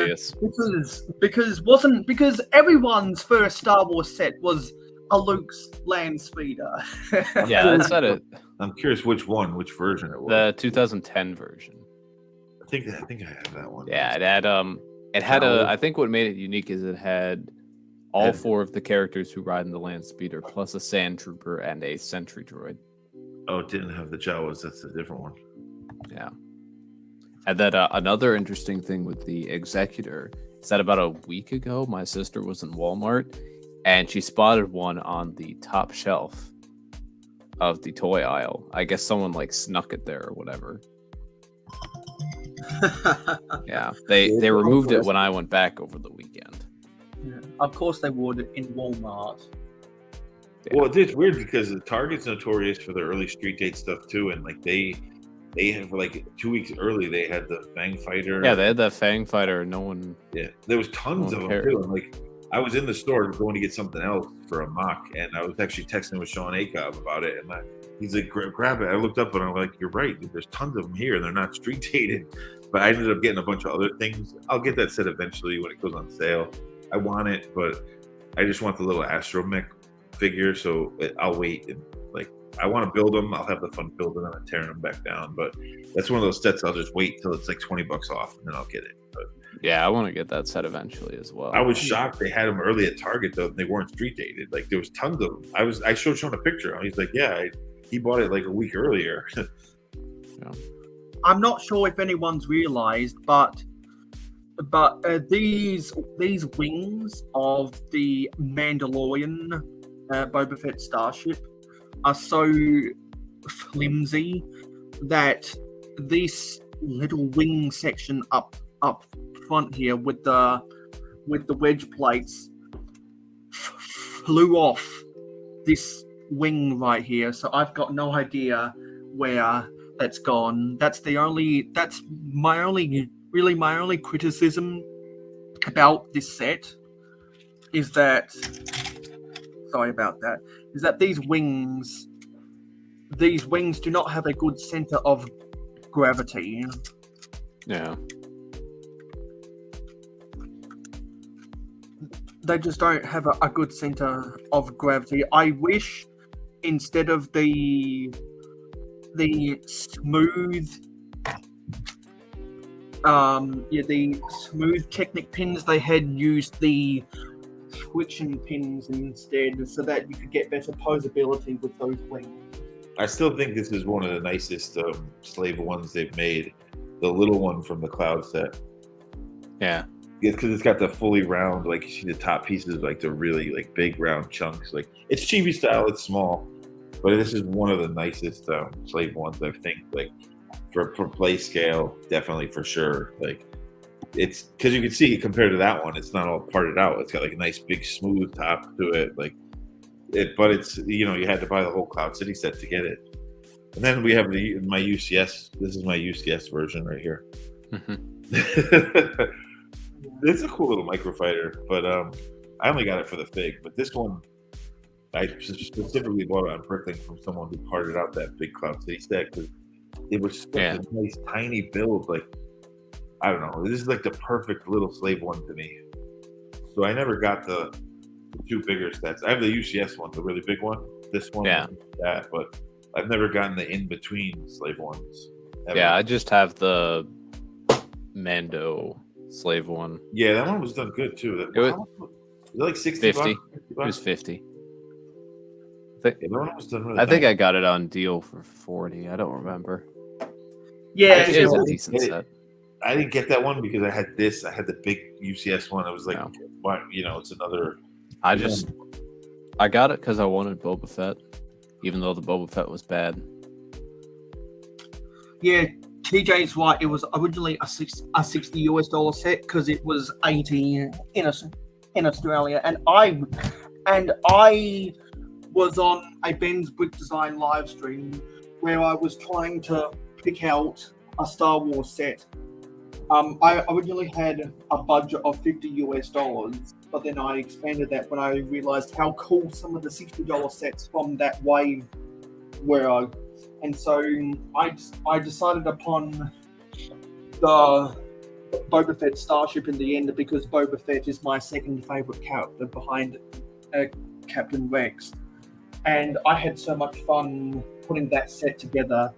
because everyone's first Star Wars set was a Luke's Landspeeder. Yeah, that said it. I'm curious which version it was. The 2010 version. I think I have that one. Yeah, it had I think what made it unique is it had all 4 of the characters who ride in the Landspeeder, plus a Sand Trooper and a Sentry Droid. Oh, it didn't have the Jawas. That's a different one. Yeah. And then another interesting thing with the Executor is that about a week ago, my sister was in Walmart and she spotted one on the top shelf of the toy aisle. I guess someone snuck it there or whatever. Yeah, they removed it when I went back over the weekend. Yeah. Of course they would in Walmart. Yeah. Well, it's weird because the Target's notorious for their early street date stuff too, and they had for 2 weeks early they had the Fang Fighter. Yeah, they had that Fang Fighter. No one. Yeah, there was tons of them too. And I was in the store going to get something else for a mock, and I was actually texting with Sean Acob about it, and he's like, grab it. I looked up and I'm like, you're right, dude, there's tons of them here, and they're not street dated. But I ended up getting a bunch of other things. I'll get that set eventually when it goes on sale. I want it, but I just want the little Astromech figure, so I'll wait. And I want to build them. I'll have the fun building them and tearing them back down. But that's one of those sets I'll just wait till it's $20 off, and then I'll get it. But yeah, I want to get that set eventually as well. I was shocked they had them early at Target though. And they weren't street dated. There was tons of them. I showed Sean a picture. He's like, yeah, he bought it a week earlier. Yeah. I'm not sure if anyone's realized, but these wings of the Mandalorian Boba Fett starship are so flimsy that this little wing section up front here with the wedge plates flew off this wing right here. So I've got no idea where that's gone. That's my only criticism about this set is that these wings do not have a good center of gravity. Yeah. They just don't have a good center of gravity. I wish instead of the smooth Technic pins, they had used the friction pins instead, so that you could get better posability with those wings. I still think this is one of the nicest slave ones they've made. The little one from the Cloud set. Yeah. Because it's got the fully round, you see the top pieces, the really big round chunks. It's chibi style, it's small, but this is one of the nicest slave ones I think. For play scale, definitely for sure. It's because you can see compared to that one, it's not all parted out. It's got a nice big smooth top to it. But it's you had to buy the whole Cloud City set to get it. And then we have my UCS. This is my UCS version right here. Mm-hmm. It's a cool little microfighter, but I only got it for the fig. But this one, I specifically bought it on Bricklink from someone who parted out that big Cloud City set because it was such a nice tiny build. I don't know. This is the perfect little slave one to me. So I never got the two bigger sets. I have the UCS one, the really big one. This one, that, but I've never gotten the in between slave ones. Ever. Yeah, I just have the Mando slave one. Yeah, that one was done good too. It was- was it like 60 50. bucks? 50 It was bucks? 50. Yeah, that one was done really I think nice. I got it on deal for 40. I don't remember. Yeah, I just It was a don't decent get it. set. I didn't get that one because I had this. I had the big UCS one. I was like, No. what? It's another. I got it because I wanted Boba Fett, even though the Boba Fett was bad. yeah. TJ's right. It was originally a $60 set because it was 80 in Australia, and I was on a Ben's Brick Design live stream where I was trying to pick out a Star Wars set. I originally had a budget of $50, but then I expanded that when I realized how cool some of the $60 sets from that wave were. And so I decided upon the Boba Fett Starship in the end because Boba Fett is my second favorite character behind Captain Rex. And I had so much fun putting that set together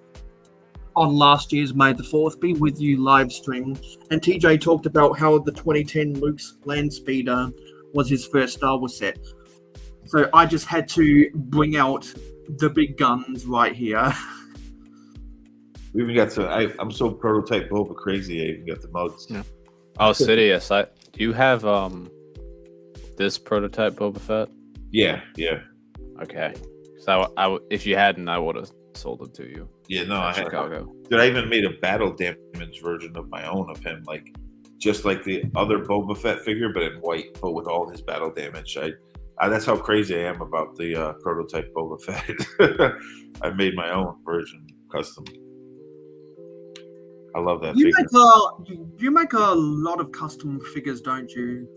on last year's May the 4th Be With You live stream. And TJ talked about how the 2010 Luke's Landspeeder was his first Star Wars set. So I just had to bring out the big guns right here. We even got to. I'm so prototype Boba crazy. I even got the mugs. Yeah. Oh, Sidious, do you have this prototype Boba Fett? Yeah. Okay. So if you hadn't, I would have sold it to you. Yeah, no, I had. Chicago. Dude, I even made a battle damage version of my own of him, like just like the other Boba Fett figure, but in white, but with all his battle damage. That's how crazy I am about the prototype Boba Fett. I made my own version custom. I love that figure. You make a lot of custom figures, don't you?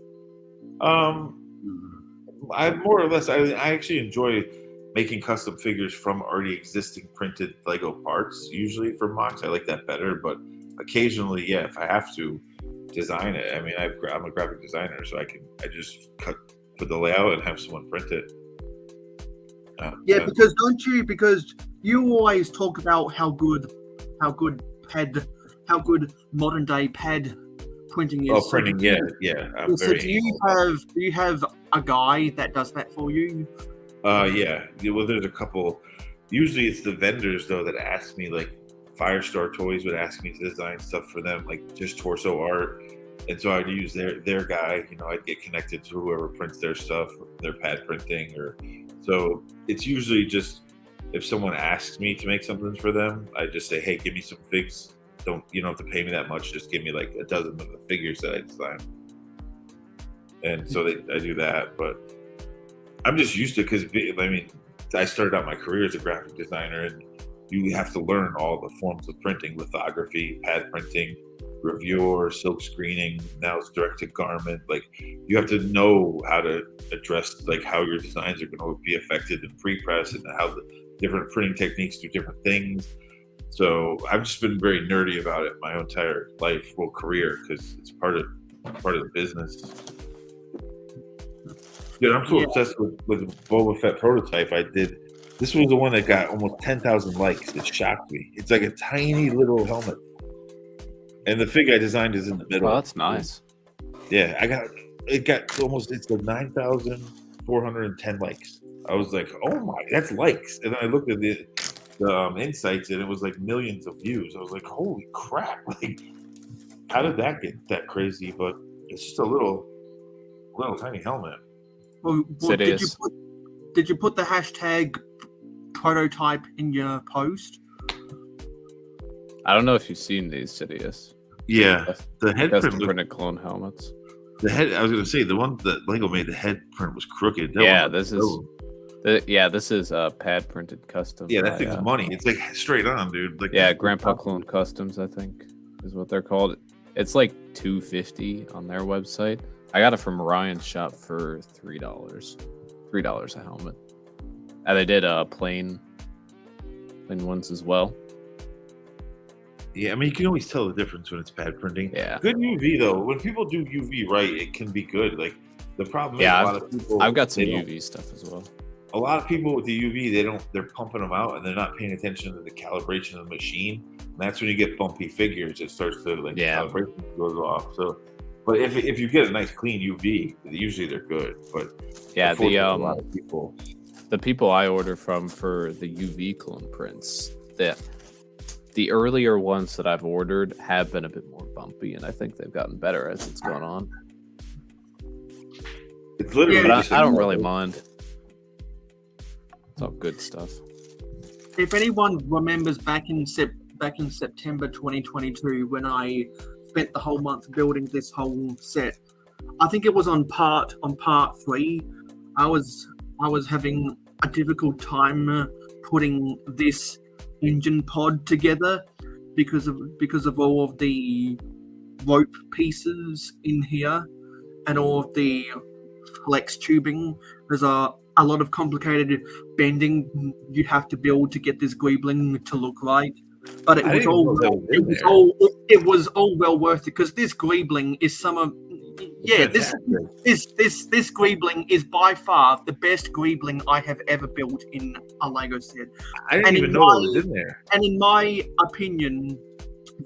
I more or less. I actually enjoy making custom figures from already existing printed Lego parts. Usually for mocks, I like that better. But occasionally, yeah, if I have to design it, I mean, I'm a graphic designer, so I just put the layout and have someone print it. Yeah, because you always talk about how good modern day pad printing is. Oh, printing, yeah. I'm So very. do you have a guy that does that for you? Yeah. Well, there's a couple. Usually, it's the vendors though that ask me. Like Firestar Toys would ask me to design stuff for them, like just torso art, and so I'd use their guy. I'd get connected to whoever prints their stuff, their pad printing, or so. It's usually just if someone asks me to make something for them, I just say, hey, give me some figs. You don't have to pay me that much. Just give me like a dozen of the figures that I design. And so I do that, but I'm just used to it because, I mean, I started out my career as a graphic designer, and you have to learn all the forms of printing: lithography, pad printing, reviewer, silk screening. Now it's direct to garment. Like, you have to know how to address like how your designs are going to be affected in pre-press and how the different printing techniques do different things. So I've just been very nerdy about it my entire life, career, because it's part of the business. Dude, I'm so obsessed with Boba Fett prototype. This was the one that got almost 10,000 likes. It shocked me. It's like a tiny little helmet, and the figure I designed is in the middle. Oh, that's nice. Yeah, it's like 9,410 likes. I was like, oh my, that's likes. And then I looked at the insights, and it was like millions of views. I was like, holy crap! Like, how did that get that crazy? But it's just a little tiny helmet. Well, did you put the hashtag prototype in your post? I don't know if you've seen these, Sidious. Yeah, the head Custom print. printed clone helmets. The head. I was going to say the one that Lego made. The head print was crooked. This is pad printed custom. Yeah, that thing's money. It's like straight on, dude. Like, yeah, Grandpa Clone Customs, I think, is what they're called. It's like $250 on their website. I got it from Ryan's shop for $3 a helmet. And they did plain ones as well. Yeah, I mean, you can always tell the difference when it's pad printing. Yeah. Good UV though. When people do UV right, it can be good. Like, the problem is a lot of people. I've got some UV stuff as well. a lot of people with the UV, they're pumping them out and they're not paying attention to the calibration of the machine. And that's when you get bumpy figures. It starts to calibration goes off. So, but if you get a nice clean UV, usually they're good. But yeah, a lot of people. The people I order from for the UV clone prints, the earlier ones that I've ordered have been a bit more bumpy, and I think they've gotten better as it's gone on. It's literally. But I don't really mind. It's all good stuff. If anyone remembers back in September 2022, when I spent the whole month building this whole set, I think it was on part 3. I was having a difficult time putting this engine pod together because of all of the rope pieces in here and all of the flex tubing. There's a lot of complicated bending you have to build to get this greebling to look right. But it was all well worth it, because this greebling is some of this greebling is by far the best greebling I have ever built in a Lego set. I didn't even know it was in there. And in my opinion,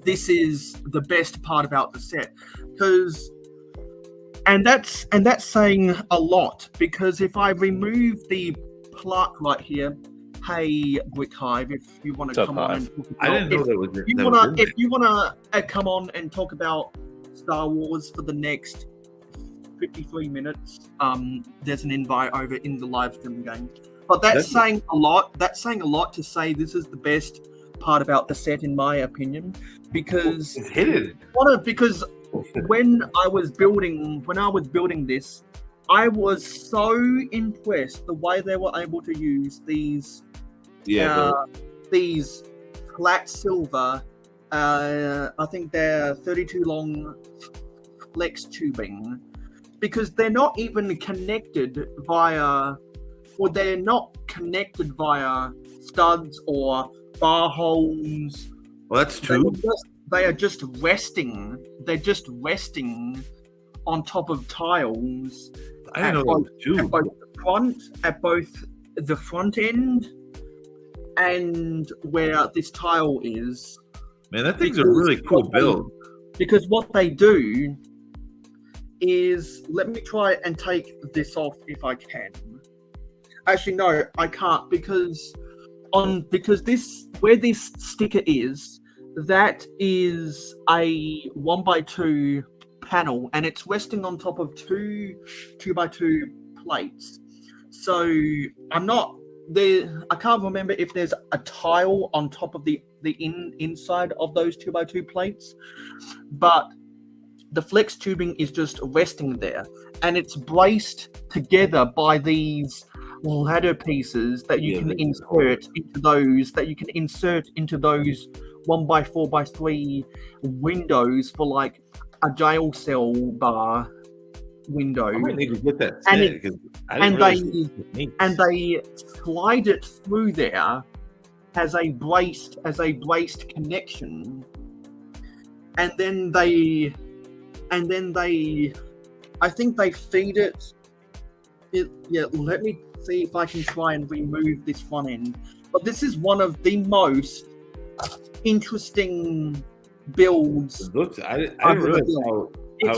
this is the best part about the set, and that's saying a lot, because if I remove the plaque right here, hey Brick Hive, if you want to come on and talk about, I didn't know that was in if you want to come on and talk about Star Wars for the next 53 minutes, there's an invite over in the live stream game. But that's saying a lot. That's saying a lot to say this is the best part about the set, in my opinion, because it's hidden. Because when I was building this, I was so impressed the way they were able to use these flat silver. I think they're 32 long flex tubing, because they're not even connected via studs or bar holes. Well, that's true. They are just resting. They're just resting on top of tiles. I didn't know At both the front end and where this tile is. Man, that thing's a really cool build. Because what they do is, let me try and take this off if I can. Actually, no, I can't, because this, where this sticker is, that is a 1x2 panel, and it's resting on top of two 2x2 plates. So I'm not there. I can't remember if there's a tile on top of the inside of those 2x2 plates, but the flex tubing is just resting there, and it's braced together by these ladder pieces that you can insert into those 1x4x3 windows for like a jail cell bar window. I might need to get that and they slide it through there as a braced connection, and then they I think they feed it. Let me see if I can try and remove this front end. But this is one of the most interesting builds. It looks. I didn't realize how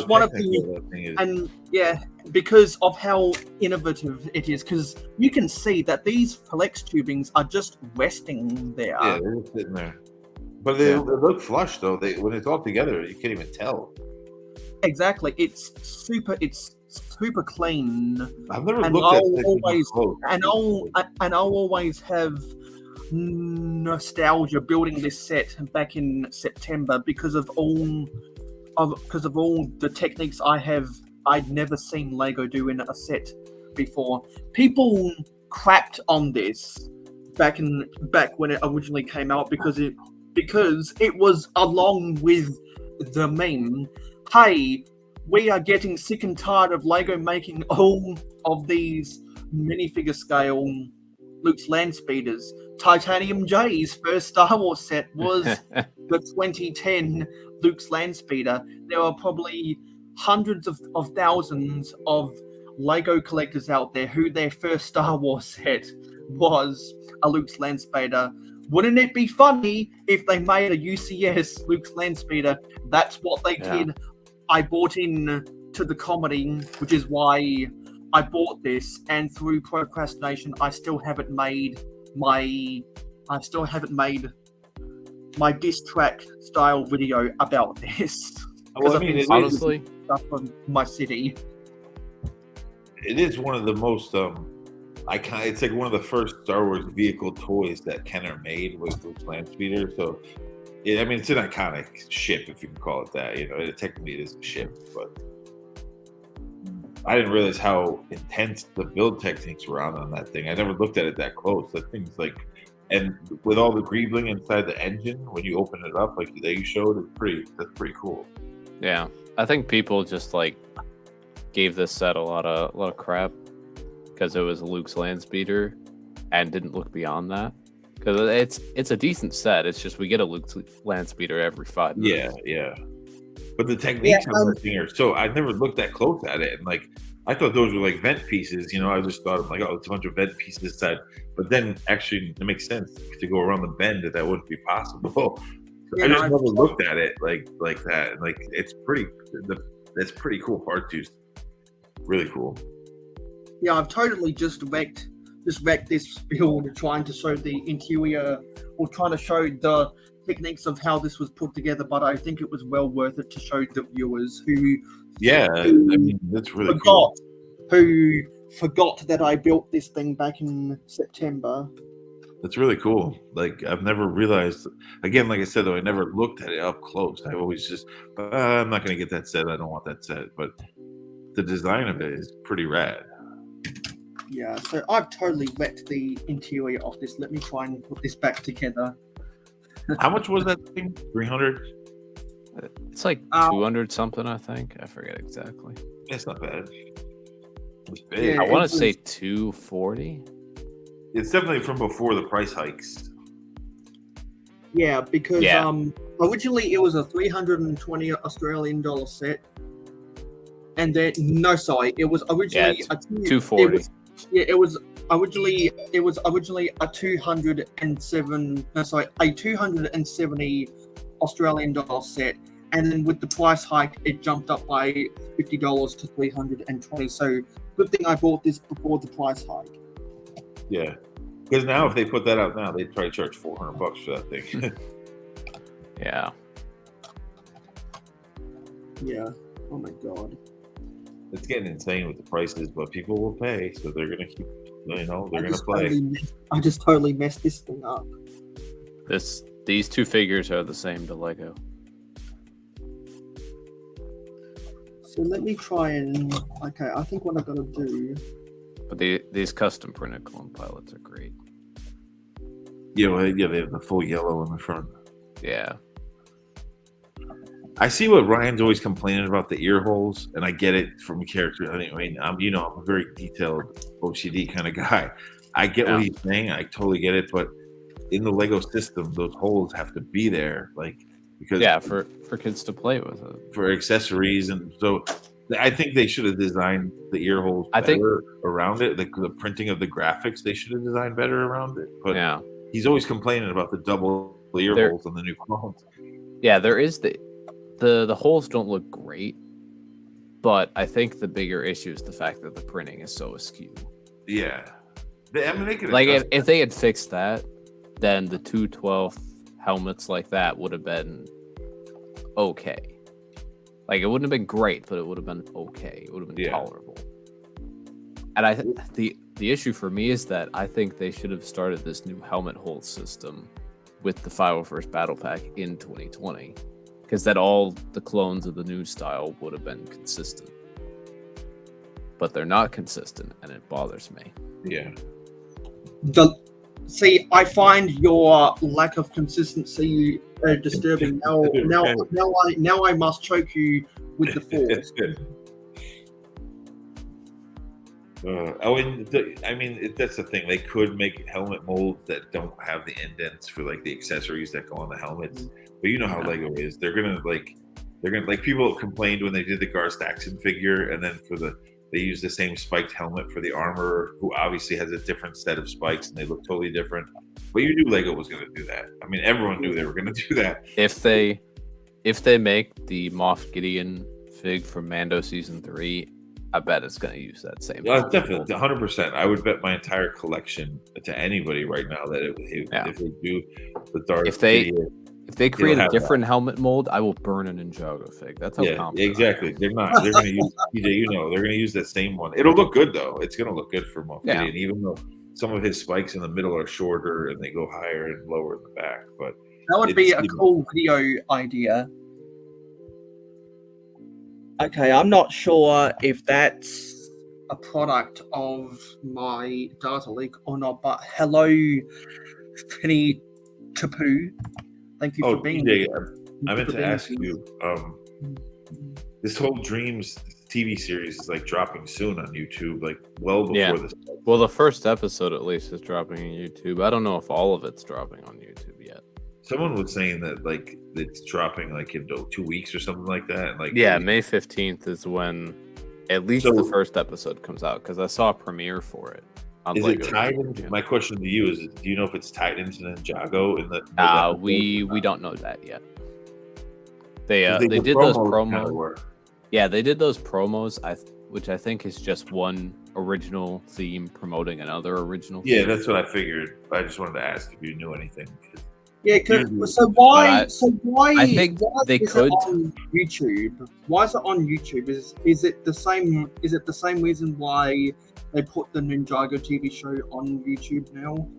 one of the thing is. And because of how innovative it is, because you can see that these flex tubings are just resting there. Yeah, they're just sitting there. But they look flush though. When it's all together, you can't even tell. Exactly, it's super clean. I've never looked at this close. I'll always have nostalgia building this set back in September because of all the techniques I'd never seen Lego do in a set before. People crapped on this back when it originally came out because it was along with the meme. Hey, we are getting sick and tired of Lego making all of these minifigure scale Luke's land speeders. Titanium J's first Star Wars set was the 2010 Luke's land speeder. There are probably hundreds of thousands of Lego collectors out there who their first Star Wars set was a Luke's Landspeeder. Wouldn't it be funny if they made a UCS Luke's Landspeeder? That's what they did. I bought in to the comedy, which is why I bought this, and through procrastination, I still haven't made my diss track style video about this. Well, I mean, honestly, stuff from my city. It is one of the most iconic. It's like one of the first Star Wars vehicle toys that Kenner made with Luke's Landspeeder. So, I mean, it's an iconic ship, if you can call it that. You know, technically it is a ship, but I didn't realize how intense the build techniques were on that thing. I never looked at it that close. That thing's like, and with all the greebling inside the engine, when you open it up, like that you showed, that's pretty cool. Yeah, I think people just like gave this set a lot of crap because it was Luke's Landspeeder and didn't look beyond that. Because it's a decent set. It's just we get a Luke's Landspeeder every 5 minutes. Yeah. But the techniques on that thing are so. I never looked that close at it, and like I thought those were like vent pieces. You know, I just thought like, oh, it's a bunch of vent pieces inside. But then actually, it makes sense to go around the bend that wouldn't be possible. I just never looked at it like that. Like it's pretty cool part too. Really cool. Yeah, I've totally just wrecked this build trying to show the interior or trying to show the techniques of how this was put together, but I think it was well worth it to show the viewers who I mean, that's really cool. Who forgot that I built this thing back in September. That's really cool. Like I've never realized. Again, like I said, though, I never looked at it up close. I always just, I'm not going to get that set. I don't want that set. But the design of it is pretty rad. Yeah, so I've totally wrecked the interior of this. Let me try and put this back together. How much was that thing? 300? It's like 200 something, I think. I forget exactly. It's not bad. It's big. Yeah, I want to say 240. It's definitely from before the price hikes. Yeah, because originally it was a 320 Australian dollar set, and then it was originally a 240. It was originally a 270 Australian dollar set, and then with the price hike, it jumped up by $50 to 320. So good thing I bought this before the price hike. Yeah, because now if they put that out now, they'd probably charge $400 for that thing. Yeah. Yeah. Oh my god. It's getting insane with the prices, but people will pay, so they're gonna keep. They're gonna play. I just totally messed this thing up. These two figures are the same to Lego. So let me try and I think what I've got to do. But these custom printed clone pilots are great. Yeah, they have the full yellow in the front. Yeah. I see what Ryan's always complaining about the ear holes, and I get it from a character. I mean, I'm a very detailed OCD kind of guy. I get what he's saying. I totally get it, but in the Lego system, those holes have to be there, because for kids to play with it, for accessories, and so I think they should have designed the ear holes better around it. The printing of the graphics, they should have designed better around it. But he's always complaining about the double ear holes on the new clones. Yeah, there is the holes don't look great, but I think the bigger issue is the fact that the printing is so askew. Yeah, I mean, they could if they had fixed that, then the 212 helmets like that would have been okay. Like it wouldn't have been great, but it would have been okay. It would have been tolerable. And the issue for me is that I think they should have started this new helmet hole system with the 501st Battle Pack in 2020. Because then all the clones of the new style would have been consistent. But they're not consistent, and it bothers me. Yeah. I find your lack of consistency disturbing. Now I must choke you with the force. That's the thing. They could make helmet molds that don't have the indents for like the accessories that go on the helmets. But you know how Lego is. They're gonna people complained when they did the Gar Saxon figure, and then for the They use the same spiked helmet for the armorer, who obviously has a different set of spikes, and they look totally different. But you knew Lego was going to do that. I mean, everyone knew they were going to do that. If they make the Moff Gideon fig from Mando season 3, I bet it's going to use that same. Definitely, 100%. I would bet my entire collection to anybody right now that if they do the Darth if they create a different helmet mold, I will burn a Ninjago fig. That's how confident exactly. They're not. They're going to use TJ. They're going to use that same one. It'll look good though. It's going to look good for Moff Gideon, even though some of his spikes in the middle are shorter and they go higher and lower in the back. But that would be a cool video idea. Okay, I'm not sure if that's a product of my data leak or not, but hello, Penny Tapu. Thank you for being here. I meant to ask you, this whole Dreams TV series is like dropping soon on YouTube, like well before this. Well, the first episode at least is dropping on YouTube. I don't know if all of it's dropping on YouTube yet. Someone was saying that like it's dropping like in 2 weeks or something like that. Like May 15th is when at least the first episode comes out, because I saw a premiere for it. Is it tied into? My question to you is: do you know if it's tied into Ninjago? We don't know that yet. They did those promos. Yeah, they did those promos. Which I think is just one original theme promoting another original. Yeah, theme. That's what I figured. I just wanted to ask if you knew anything. Yeah, so why? I think they could on YouTube. Why is it on YouTube? Is it the same? Is it the same reason why they put the Ninjago TV show on YouTube now?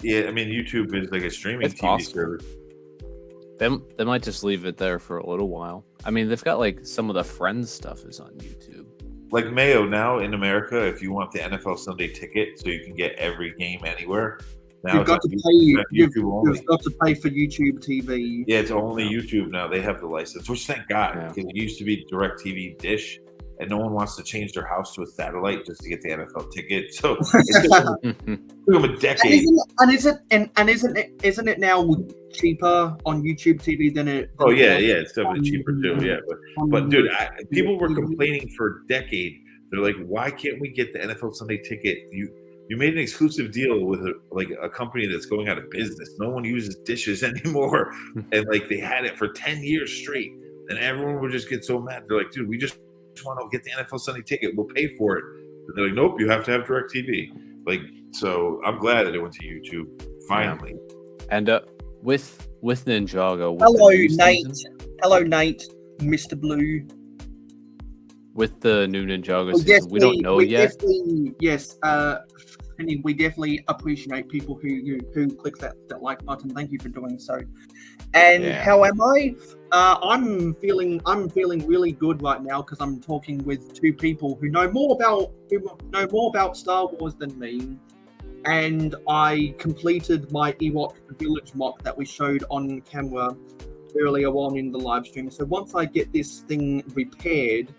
Yeah, I mean YouTube is like a streaming TV service. They might just leave it there for a little while. I mean, they've got like some of the Friends stuff is on YouTube. Like Mayo now in America, if you want the NFL Sunday ticket, so you can get every game anywhere. Now you've got to pay. You've got to pay for YouTube TV. Yeah, it's only YouTube now. They have the license, which thank God, because it used to be DirecTV Dish, and no one wants to change their house to a satellite just to get the NFL ticket. So it took them a decade. Isn't it now cheaper on YouTube TV than it? Oh yeah, it's definitely cheaper too. Yeah, but dude, people were complaining for a decade. They're like, why can't we get the NFL Sunday ticket? You made an exclusive deal with a company that's going out of business. No one uses dishes anymore, and like they had it for 10 years straight, and everyone would just get so mad. They're like, dude, we just want to get the NFL Sunday ticket. We'll pay for it. And they're like, nope, you have to have DirecTV. Like, so I'm glad that it went to YouTube finally. Yeah. And with Ninjago. Hello, Nate. Mr. Blue. With the new Ninjago season, we don't know yet. Yes, and we definitely appreciate people who click that like button. Thank you for doing so. And how am I? I'm feeling really good right now because I'm talking with two people who know more about Star Wars than me. And I completed my Ewok Village mock that we showed on camera earlier on in the live stream. So once I get this thing repaired,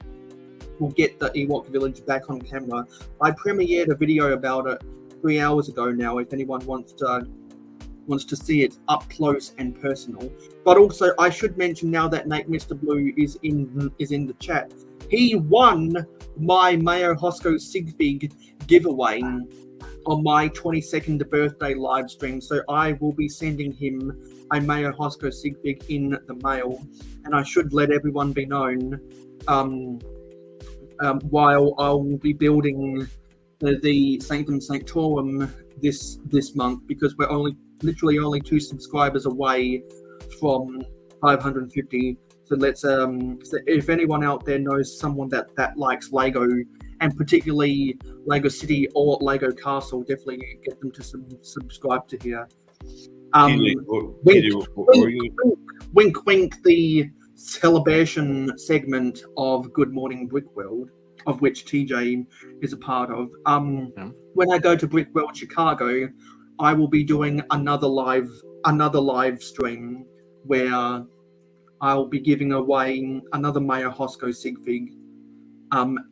we'll get the Ewok Village back on camera. I premiered a video about it 3 hours ago now, if anyone wants to see it up close and personal. But also, I should mention now that Nate Mr. Blue is in the chat. He won my mayohosko Sigfig giveaway on my 22nd birthday live stream. So I will be sending him a mayohosko Sigfig in the mail. And I should let everyone be known while I will be building the Sanctum Sanctorum this month, because we're literally only 2 subscribers away from 550. So let's so if anyone out there knows someone that likes Lego, and particularly Lego City or Lego Castle, definitely get them to subscribe to here. Wink, wink, the celebration segment of Good Morning Brick World, of which TJ is a part of. When I go to Brick World Chicago, I will be doing another live stream where I'll be giving away another mayohosko Sigfig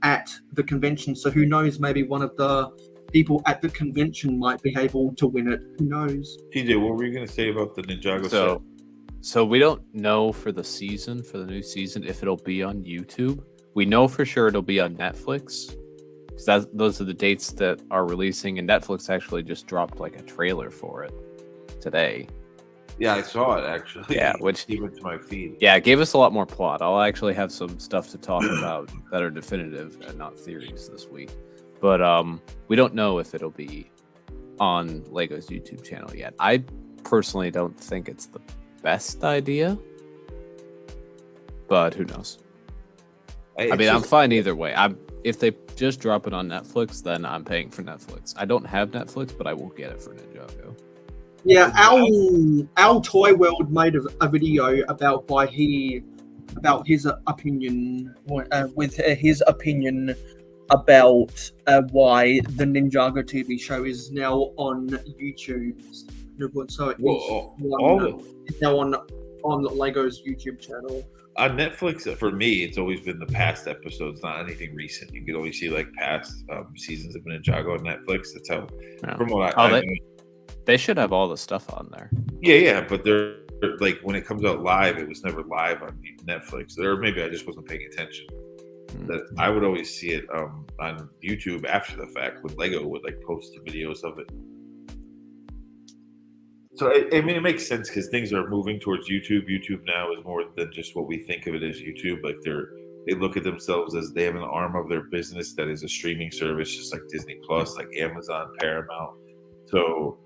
at the convention. So who knows, maybe one of the people at the convention might be able to win it. Who knows? TJ, what were you going to say about the Ninjago set? So we don't know for the new season, if it'll be on YouTube. We know for sure it'll be on Netflix. because those are the dates that are releasing, and Netflix actually just dropped like a trailer for it today. Yeah, I saw it actually. Yeah, which came into my feed. Yeah, it gave us a lot more plot. I'll actually have some stuff to talk about that are definitive and not theories this week. But we don't know if it'll be on Lego's YouTube channel yet. I personally don't think it's the best idea, but who knows? I'm fine either way. If they just drop it on Netflix, then I'm paying for Netflix. I don't have Netflix, but I will get it for Ninjago. Yeah, our Toy World made a video about his opinion with his opinion about why the Ninjago TV show is now on YouTube. So it's now on Lego's YouTube channel. On Netflix, for me, it's always been the past episodes, not anything recent. You could always see like past seasons of Ninjago on Netflix. That's how, from what I know. They should have all the stuff on there. Yeah, but they're like when it comes out live, it was never live on Netflix. Or maybe I just wasn't paying attention. That I would always see it on YouTube after the fact when Lego would like post the videos of it. So I mean, it makes sense because things are moving towards YouTube. YouTube now is more than just what we think of it as YouTube. Like they look at themselves as they have an arm of their business that is a streaming service, just like Disney Plus, like Amazon, Paramount. So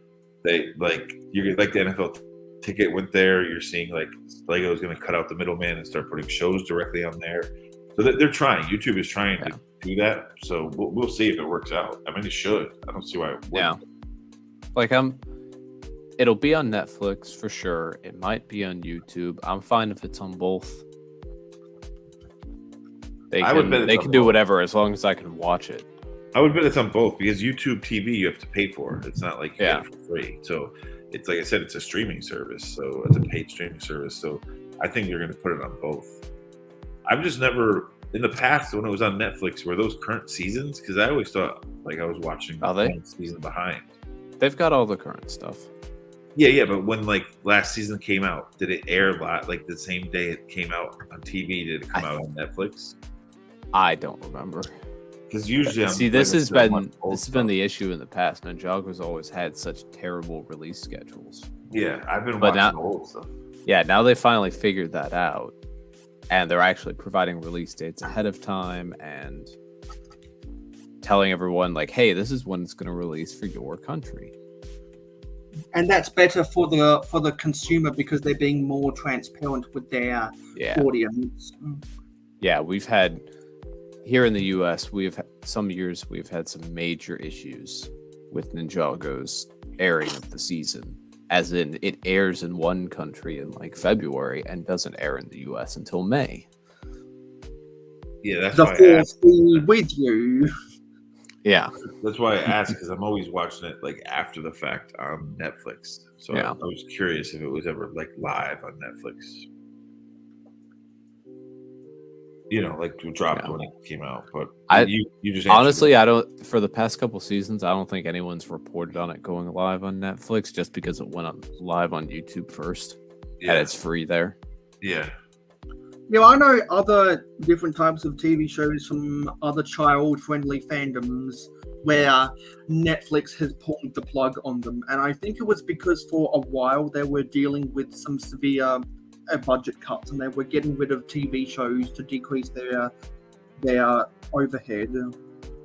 they like the NFL ticket went there. You're seeing like Lego is going to cut out the middleman and start putting shows directly on there. So they're trying. YouTube is trying to do that. So we'll see if it works out. I mean, it should. I don't see why it wouldn't. Like it'll be on Netflix for sure. It might be on YouTube. I'm fine if it's on both. They can do whatever as long as I can watch it. I would bet it's on both because YouTube TV you have to pay for. It's not like you get it for free. So it's like I said, it's a streaming service. So it's a paid streaming service. So I think they're going to put it on both. I've just never in the past when it was on Netflix were those current seasons because I always thought like I was watching one season behind. They've got all the current stuff. Yeah, but when like last season came out, did it air like the same day it came out on TV? Did it come out on Netflix? I don't remember. Because usually, this has been the issue in the past. Ninjago's always had such terrible release schedules. Yeah, I've been watching the old stuff. Yeah, now they finally figured that out, and they're actually providing release dates ahead of time and telling everyone like, "Hey, this is when it's going to release for your country." And that's better for the consumer because they're being more transparent with their audience. Yeah, we've had. Here in the U.S., we've had some major issues with Ninjago's airing of the season. As in, it airs in one country in like February and doesn't air in the U.S. until May. Yeah, that's the why force be with you. Yeah, that's why I asked because I'm always watching it like after the fact on Netflix. So I was curious if it was ever like live on Netflix. You know, like dropped when it came out, but you just honestly, I don't. For the past couple seasons, I don't think anyone's reported on it going live on Netflix, just because it went live on YouTube first, and it's free there. Yeah. Yeah, I know other different types of TV shows from other child-friendly fandoms where Netflix has pulled the plug on them, and I think it was because for a while they were dealing with some severe budget cuts and they were getting rid of TV shows to decrease their overhead.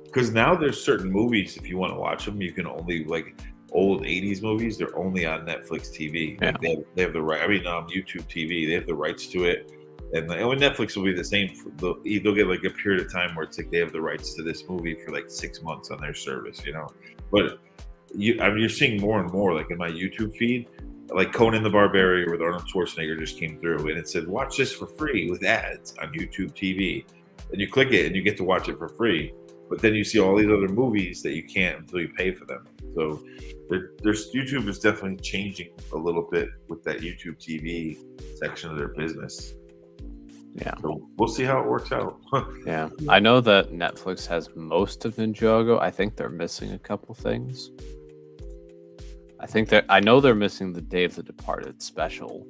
Because now there's certain movies, if you want to watch them, you can only like old 80s movies, they're only on Netflix TV. Yeah. They have the right, YouTube TV, they have the rights to it. And Netflix will be the same. They'll get like a period of time where it's like they have the rights to this movie for like 6 months on their service, you know. But you're seeing more and more like in my YouTube feed, like Conan the Barbarian with Arnold Schwarzenegger just came through and it said, watch this for free with ads on YouTube TV. And you click it and you get to watch it for free. But then you see all these other movies that you can't until you pay for them. So YouTube is definitely changing a little bit with that YouTube TV section of their business. Yeah. So we'll see how it works out. Yeah. I know that Netflix has most of Ninjago. I think they're missing a couple things. I know they're missing the Day of the Departed special,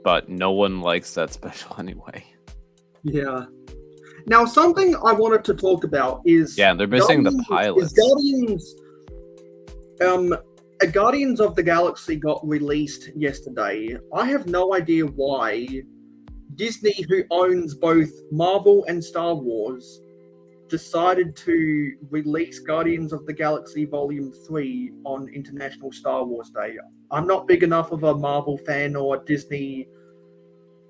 but no one likes that special anyway. Yeah. Now, something I wanted to talk about is Yeah, they're missing the pilots. Guardians of the Galaxy got released yesterday. I have no idea why Disney, who owns both Marvel and Star Wars, decided to release Guardians of the Galaxy Volume 3 on International Star Wars Day. I'm not big enough of a Marvel fan or a Disney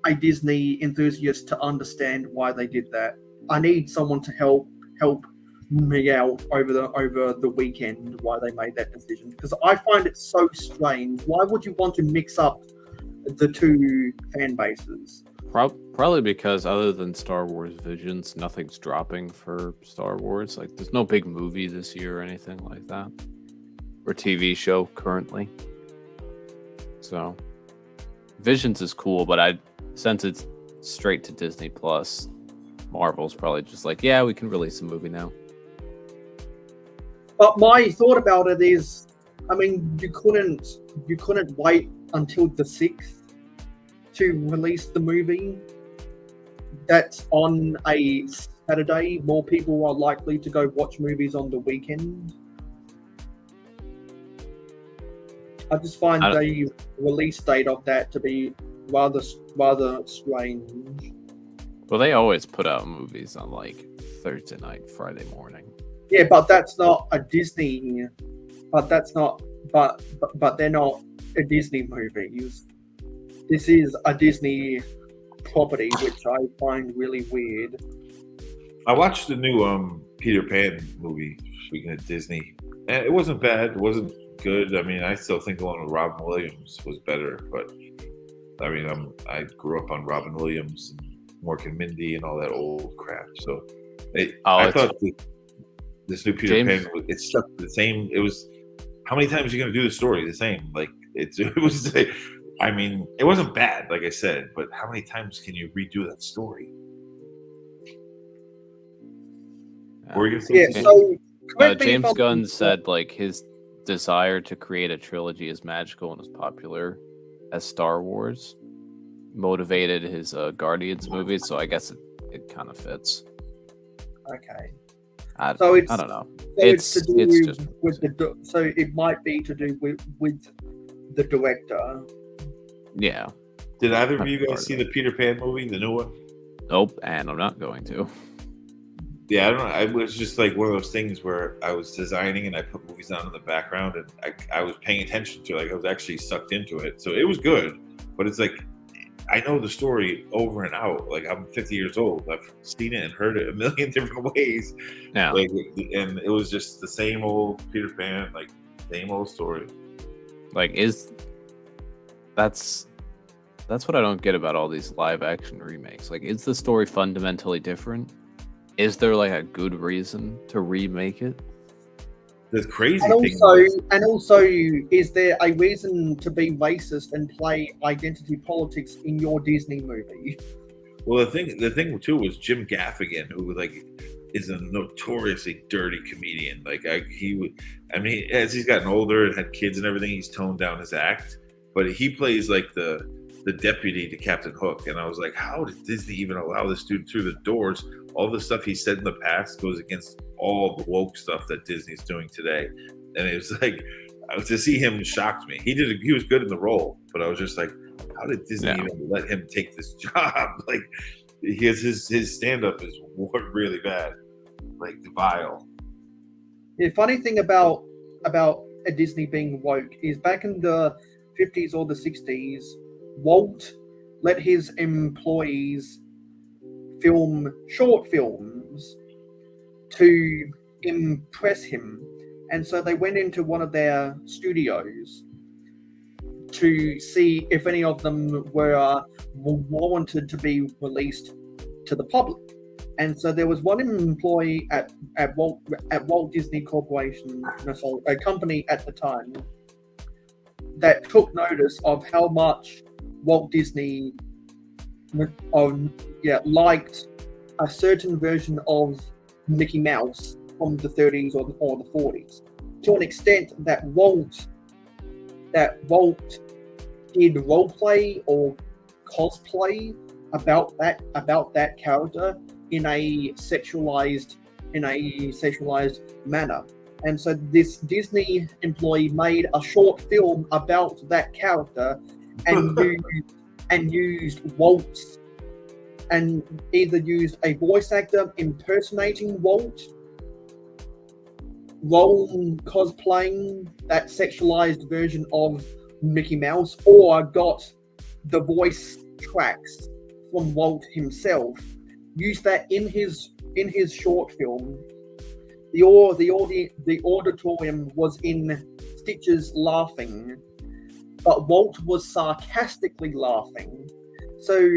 enthusiast to understand why they did that. I need someone to help me out over the weekend why they made that decision, because I find it so strange. Why would you want to mix up the two fan bases? Probably because other than Star Wars Visions, nothing's dropping for Star Wars. Like, there's no big movie this year or anything like that, or TV show currently. So, Visions is cool, but since it's straight to Disney Plus, Marvel's probably just like, yeah, we can release a movie now. But my thought about it is, I mean, you couldn't wait until the 6th to release the movie. That's on a Saturday. More people are likely to go watch movies on the weekend. I just find the release date of that to be rather strange. Well, they always put out movies on like Thursday night, Friday morning. Yeah, but that's not a Disney. But they're not a Disney movies. This is a Disney property, which I find really weird. I watched the new Peter Pan movie. Speaking of Disney, and it wasn't bad. It wasn't good. I mean, I still think the one with Robin Williams was better. But I mean, I grew up on Robin Williams, and Mork and Mindy, and all that old crap. So I thought this new Peter Pan, it's stuck the same. It was, how many times are you going to do the story the same? Like it was. I mean, it wasn't bad, like I said, but how many times can you redo that story? James Gunn said like his desire to create a trilogy as magical and as popular as Star Wars motivated his Guardians movies, so I guess it kind of fits. Okay. I don't know. So it might be to do with the director. Yeah. Did either of you guys see the Peter Pan movie, the new one? Nope, and I'm not going to. Yeah, I don't know. It was just like one of those things where I was designing and I put movies on in the background and I was paying attention to it. Like I was actually sucked into it. So it was good, but it's like I know the story over and out. Like I'm 50 years old. I've seen it and heard it a million different ways. Yeah. And it was just the same old Peter Pan, like same old story. Like that's what I don't get about all these live action remakes. Like, is the story fundamentally different? Is there like a good reason to remake it? The crazy and also, is there a reason to be racist and play identity politics in your Disney movie? Well, the thing too was Jim Gaffigan, who like is a notoriously dirty comedian. Like as he's gotten older and had kids and everything, he's toned down his act. But he plays like the deputy to Captain Hook, and I was like, how did Disney even allow this dude through the doors? All the stuff he said in the past goes against all the woke stuff that Disney's doing today, and it was like to see him shocked me. He was good in the role, but I was just like, how did Disney even let him take this job? Like, his stand up is really bad, like vile. The funny thing about a Disney being woke is back in the 50s or the 60s, Walt let his employees film short films to impress him, and so they went into one of their studios to see if any of them were warranted to be released to the public. And so there was one employee at Walt Disney Corporation, a company at the time, that took notice of how much Walt Disney liked a certain version of Mickey Mouse from the 30s or the 40s, to an extent that Walt did roleplay or cosplay about that character in a sexualized manner. And so this Disney employee made a short film about that character and used Walt's, and either used a voice actor impersonating Walt, Rowan cosplaying that sexualized version of Mickey Mouse, or got the voice tracks from Walt himself, used that in his short film. The auditorium was in stitches laughing, but Walt was sarcastically laughing. So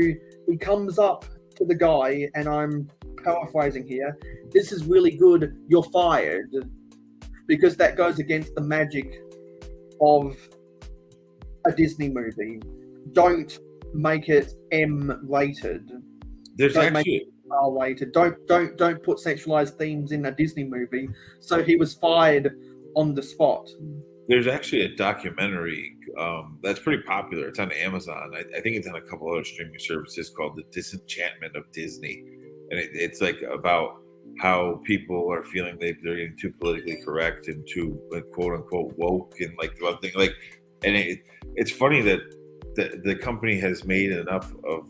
he comes up to the guy, and I'm paraphrasing here, "This is really good, you're fired," because that goes against the magic of a Disney movie. Don't make it M-rated. There's Don't make actually R-rated. Don't put sexualized themes in a Disney movie. So he was fired on the spot. There's actually a documentary that's pretty popular. It's on Amazon. I think it's on a couple other streaming services called "The Disenchantment of Disney," and it's like about how people are feeling they're getting too politically correct and too quote unquote woke and like the other thing. Like, and it's funny that the company has made enough of,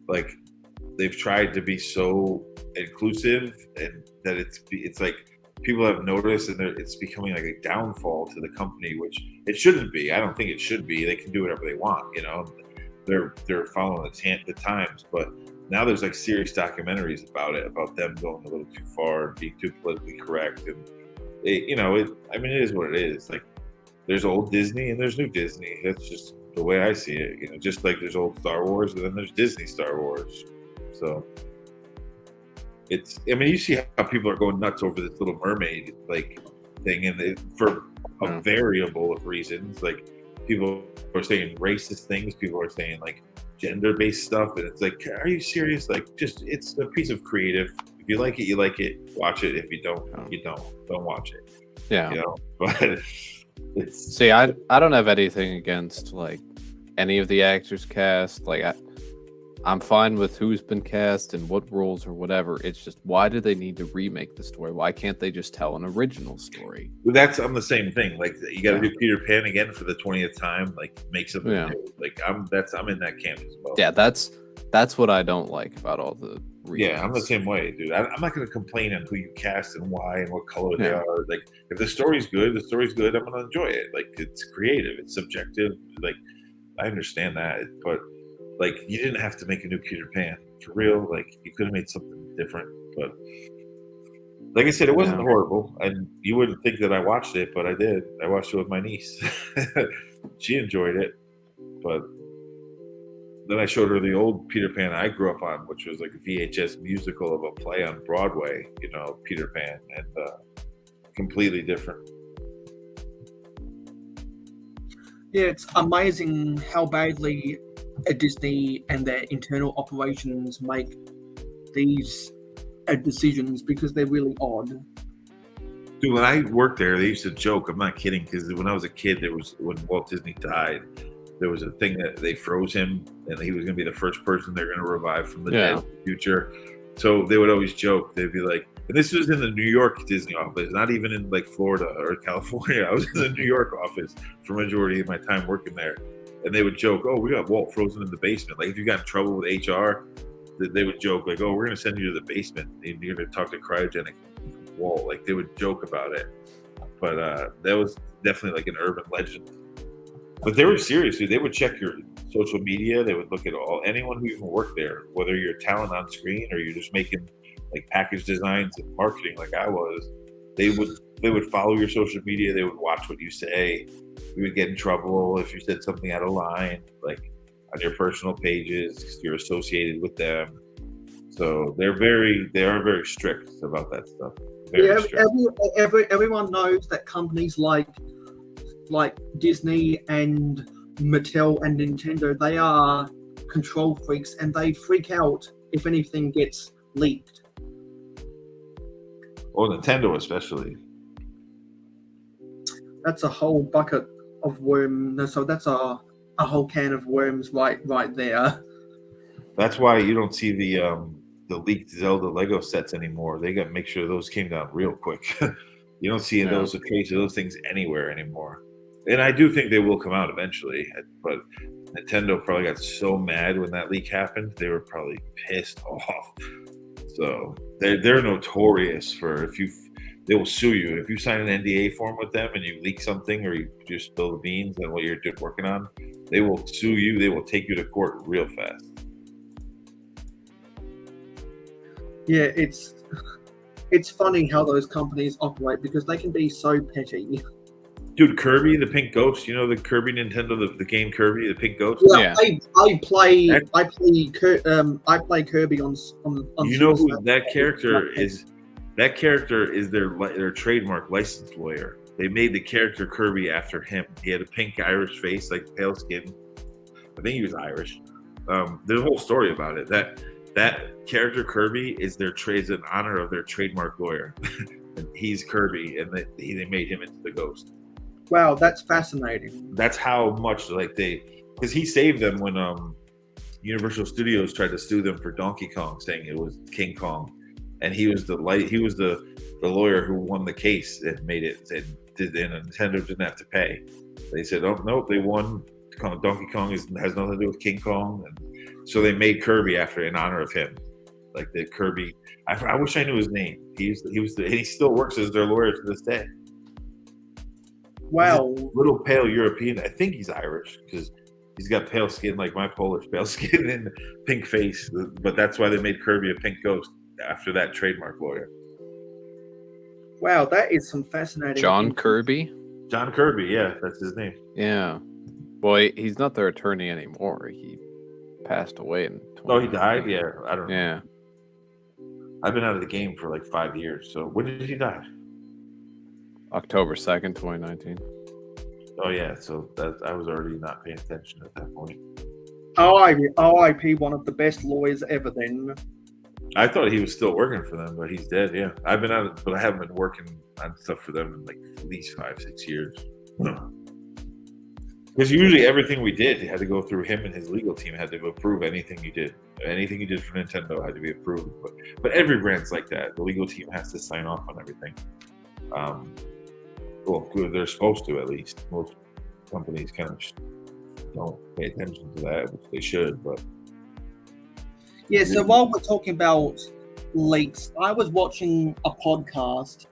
like, they've tried to be so inclusive, and that it's like people have noticed, and it's becoming like a downfall to the company, which it shouldn't be. I don't think it should be. They can do whatever they want, you know. They're following the times, but now there's like serious documentaries about it, about them going a little too far and being too politically correct, and I mean, it is what it is. Like, there's old Disney and there's new Disney. That's just the way I see it. You know, just like there's old Star Wars and then there's Disney Star Wars. So I mean, you see how people are going nuts over this Little Mermaid like thing, and for a variable of reasons. Like, people are saying racist things, people are saying like gender-based stuff, and it's like, are you serious? Like, just, it's a piece of creative. If you like it, you like it. Watch it. If you don't, you don't watch it. Yeah. You know, but see, I don't have anything against like any of the actors cast. Like, I'm fine with who's been cast and what roles or whatever. It's just, why do they need to remake the story? Why can't they just tell an original story? I'm the same thing. Like, you got to do Peter Pan again for the 20th time. Like, make something new. Like, I'm in that camp as well. Yeah, that's what I don't like about all the remakes. Yeah, I'm the same way, dude. I'm not going to complain on who you cast and why and what color they are. Like, if the story's good, I'm going to enjoy it. Like, it's creative, it's subjective. Like, I understand that, but like, you didn't have to make a new Peter Pan for real. Like, you could have made something different. But like I said, it wasn't horrible, and you wouldn't think that I watched it, but I did. I watched it with my niece. She enjoyed it, but then I showed her the old Peter Pan I grew up on, which was like a VHS musical of a play on Broadway. You know, Peter Pan, and completely different. Yeah, it's amazing how badly Disney and their internal operations make these decisions, because they're really odd. Dude, when I worked there, they used to joke. I'm not kidding, because when I was a kid, when Walt Disney died, there was a thing that they froze him, and he was going to be the first person they're going to revive from the dead in the future. So they would always joke. They'd be like, and this was in the New York Disney office, not even in like Florida or California. I was in the New York office for a majority of my time working there. And they would joke, "Oh, we got Walt frozen in the basement." Like, if you got in trouble with HR, they would joke like, "Oh, we're going to send you to the basement. And you're going to talk to cryogenic Walt." Like, they would joke about it. But that was definitely like an urban legend. But they were serious, dude. They would check your social media. They would look at anyone who even worked there, whether you're talent on screen or you're just making like package designs and marketing like I was. They would follow your social media. They would watch what you say. You would get in trouble if you said something out of line, like on your personal pages, because you're associated with them. So they are very strict about that stuff. Everyone knows that companies like Disney and Mattel and Nintendo, they are control freaks, and they freak out if anything gets leaked. Well, Nintendo especially. That's a whole bucket of worms. So that's a whole can of worms right there. That's why you don't see the the leaked Zelda Lego sets anymore. They got to make sure those came down real quick. You don't see those a trace of those things anywhere anymore. And I do think they will come out eventually, but Nintendo probably got so mad when that leak happened. They were probably pissed off. So they're notorious for they will sue you if you sign an NDA form with them and you leak something or you just spill the beans on what you're working on. They will sue you. They will take you to court real fast. Yeah, it's funny how those companies operate because they can be so petty. Dude, Kirby, the Pink Ghost. You know the Kirby Nintendo, the game Kirby, the Pink Ghost. Yeah, I play Kirby on. You know who that character is? That character is their trademark licensed lawyer. They made the character Kirby after him. He had a pink Irish face, like pale skin. I think he was Irish. There's a whole story about it. That character Kirby is in honor of their trademark lawyer. And he's Kirby, and they made him into the Ghost. Wow, that's fascinating. That's how much because he saved them when Universal Studios tried to sue them for Donkey Kong, saying it was King Kong, and he was the lawyer who won the case and made it, and Nintendo didn't have to pay. They said, "Oh no, they won. Donkey Kong has nothing to do with King Kong," and so they made Kirby in honor of him, like the Kirby. I wish I knew his name. He still works as their lawyer to this day. Wow. Little pale European. I think he's Irish because he's got pale skin like my Polish pale skin and pink face. But that's why they made Kirby a pink ghost after that trademark lawyer. Wow, that is some fascinating. John Kirby? John Kirby, yeah, that's his name. Yeah. Boy, he's not their attorney anymore. He passed away in 2019. Oh, he died? Yeah, I don't know. Yeah. I've been out of the game for like 5 years. So when did he die? October 2nd, 2019. Oh yeah, so I was already not paying attention at that point. R.I.P. one of the best lawyers ever. Then I thought he was still working for them, but he's dead. Yeah, I've been out, but I haven't been working on stuff for them in like at least 5-6 years. Because usually everything we did had to go through him, and his legal team had to approve anything you did. Anything you did for Nintendo had to be approved. But every brand's like that. The legal team has to sign off on everything. Well, they're supposed to, at least. Most companies kind of don't pay attention to that, which they should. But yeah. So while we're talking about leaks, I was watching a podcast,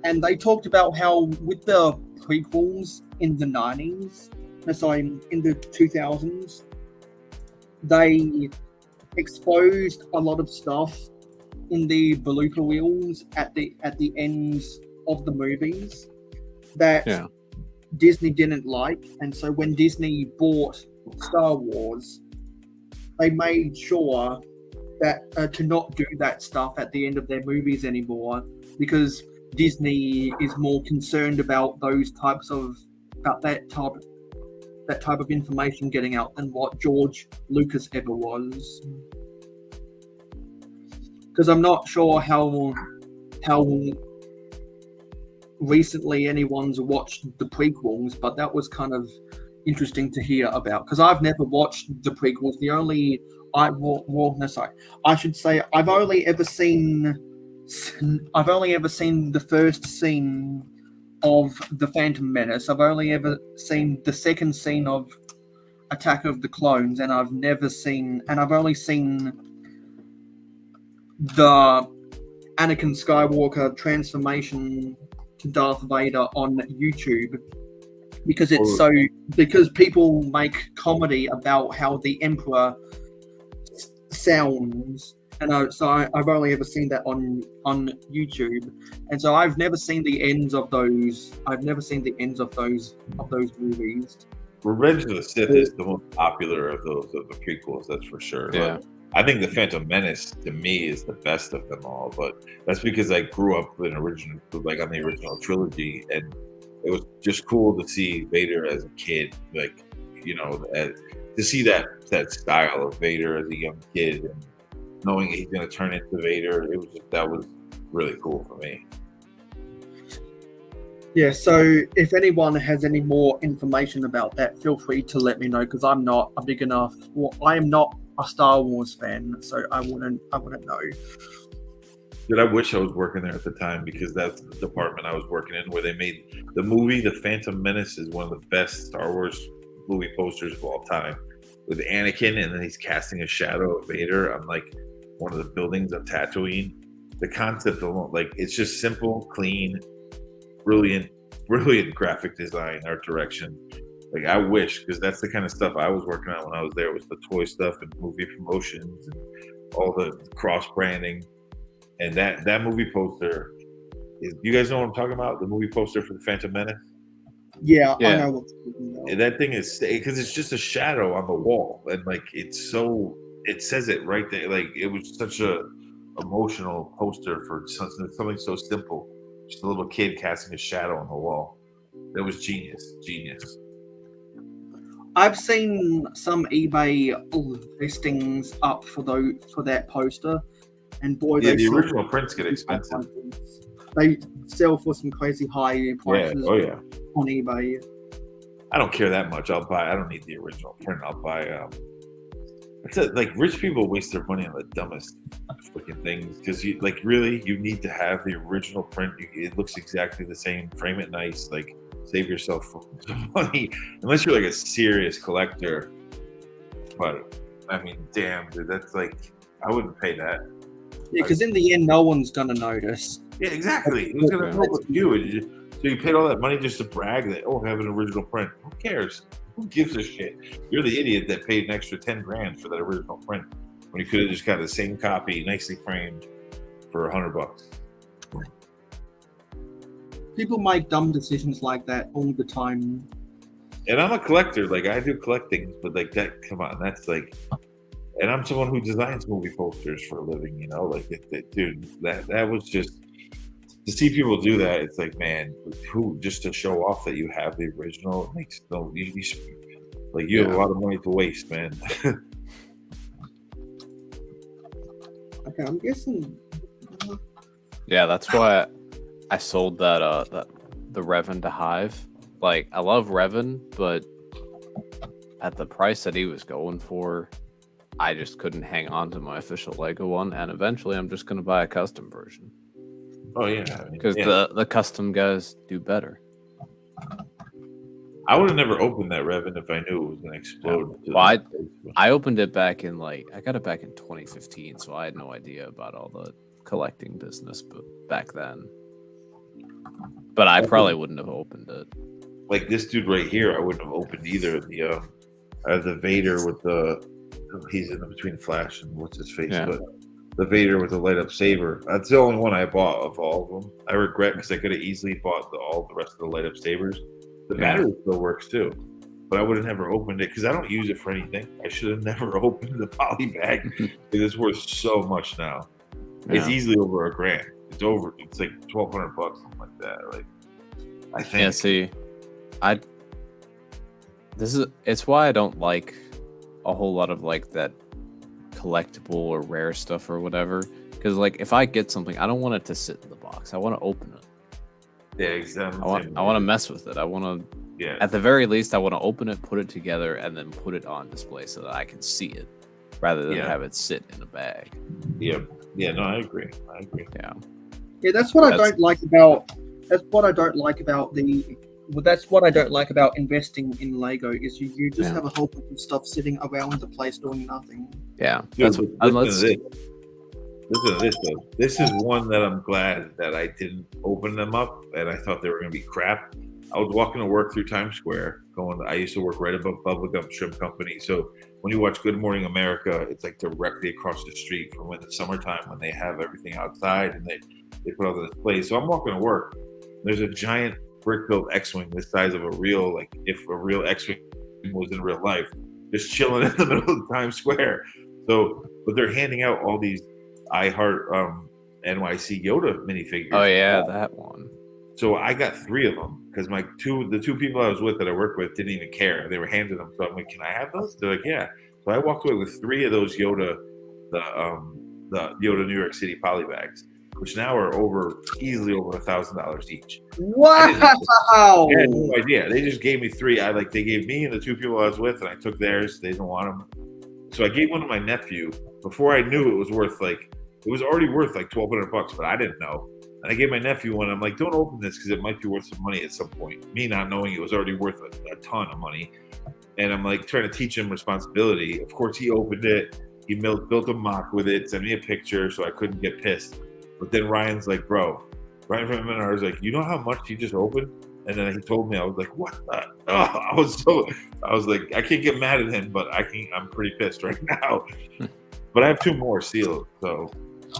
and they talked about how with the prequels in the 90s, in the 2000s, they exposed a lot of stuff in the blooper reels at the ends of the movies that Disney didn't like, and so when Disney bought Star Wars, they made sure that to not do that stuff at the end of their movies anymore, because Disney is more concerned about that type of information getting out than what George Lucas ever was. Because I'm not sure how recently anyone's watched the prequels, but that was kind of interesting to hear about, because I've never watched the prequels. I should say I've only ever seen the first scene of The Phantom Menace. I've only ever seen the second scene of Attack of the Clones, and I've only seen the Anakin Skywalker transformation to Darth Vader on YouTube, because people make comedy about how the Emperor sounds, and so I've only ever seen that on YouTube, and so I've never seen the ends of those. I've never seen the ends of those movies. Revenge of the Sith is the most popular of the prequels, that's for sure. Yeah. But I think the Phantom Menace to me is the best of them all, but that's because I grew up on the original trilogy, and it was just cool to see Vader as a kid, to see that style of Vader as a young kid, and knowing he's going to turn into Vader. That was really cool for me. Yeah, so if anyone has any more information about that, feel free to let me know, because I'm not a big enough. Well, I am not a Star Wars fan, so I wouldn't know. Dude, I wish I was working there at the time because that's the department I was working in where they made the movie The Phantom Menace is one of the best Star Wars movie posters of all time. With Anakin and then he's casting a shadow of Vader on like one of the buildings on Tatooine. The concept alone, like it's just simple, clean, brilliant graphic design, art direction. Like I wish, because that's the kind of stuff I was working on when I was there was the toy stuff and movie promotions and all the cross branding. And that movie poster is, you guys know what I'm talking about? The movie poster for the Phantom Menace? Yeah. I Yeah. know what's talking about. And that thing is, because it's just a shadow on the wall. And like, it's so, it says it right there. Like, it was such a emotional poster for something so simple. Just a little kid casting a shadow on the wall. That was genius. I've seen some eBay listings up for that poster, and boy, Yeah, they the sell original prints get expensive. They sell for some crazy high Yeah, prices oh yeah. on eBay. I don't care that much. I don't need the original print. I'll buy. Like rich people waste their money on the dumbest freaking things because you need to have the original print. It looks exactly the same. Frame it nice. Like save yourself some money unless you're like a serious collector. But I mean, damn, dude, that's like I wouldn't pay that. Yeah, because in the end, no one's gonna notice. Yeah, exactly. Who's gonna know what you? So you paid all that money just to brag that I have an original print. Who cares? Who gives a shit? You're the idiot that paid an extra $10,000 for that original print when you could have just got the same copy, nicely framed, for $100. People make dumb decisions like that all the time. And I'm a collector. Like I do collect things, but like that, come on, that's like. And I'm someone who designs movie posters for a living. You know, like dude, that was just. To see people do that, it's like, man, who just to show off that you have the original? It makes no, you have a lot of money to waste, man. Okay, I'm guessing. Yeah, that's why I sold that the Revan to Hive. Like I love Revan, but at the price that he was going for, I just couldn't hang on to my official Lego one, and eventually I'm just gonna buy a custom version. Oh yeah, Because the custom guys do better. I would have never opened that Revan if I knew it was going to explode. Yeah. Well, I opened it back in I got it back in 2015, so I had no idea about all the collecting business back then. But I probably wouldn't have opened it. Like this dude right here, I wouldn't have opened either. The Vader with he's in between Flash and what's his face, but the Vader with the light up saber. That's the only one I bought of all of them. I regret because I could have easily bought all the rest of the light up sabers. The battery still works too, but I would have never opened it because I don't use it for anything. I should have never opened the poly bag because it's worth so much now. Yeah. It's easily over $1,000. It's like $1,200, something like that. Like I think. Yeah. See, it's why I don't like a whole lot of like that collectible or rare stuff or whatever, because like if I get something, I don't want it to sit in the box. I want to open it. Yeah, exactly. I want to mess with it. I want to, at the very least, I want to open it, put it together, and then put it on display so that I can see it, rather than have it sit in a bag. Yeah, no, I agree. Yeah, that's what I don't like about. That's what I don't like about that's what I don't like about investing in Lego is you just have a whole bunch of stuff sitting around the place doing nothing. Yeah, listen to this though. This is one that I'm glad that I didn't open them up, and I thought they were going to be crap. I was walking to work through Times Square. I used to work right above Bubblegum Shrimp Company. So when you watch Good Morning America, it's like directly across the street from the summertime when they have everything outside and they put all the displays. So I'm walking to work. There's a giant brick-built X-wing the size of a real, like if a real X-wing was in real life, just chilling in the middle of Times Square. So, but they're handing out all these I Heart NYC Yoda minifigures. Oh yeah, that one. So I got 3 of them because the two people I was with that I worked with didn't even care. They were handing them. So I'm like, can I have those? They're like, yeah. So I walked away with 3 of those Yoda, the Yoda New York City poly bags, which now are easily over $1,000 each. Wow! I had no idea. They just gave me 3. They gave me and the 2 people I was with, and I took theirs. They didn't want them. So I gave one to my nephew before I knew it was already worth like $1,200, but I didn't know. And I gave my nephew one. I'm like, don't open this because it might be worth some money at some point. Me not knowing it was already worth a ton of money. And I'm like trying to teach him responsibility. Of course, he opened it. He built a mock with it, sent me a picture so I couldn't get pissed. But then Ryan from I was like, you know how much he just opened? And then he told me, I was like, what the? Oh, I was like, I can't get mad at him, but I'm pretty pissed right now. But I have 2 more sealed, so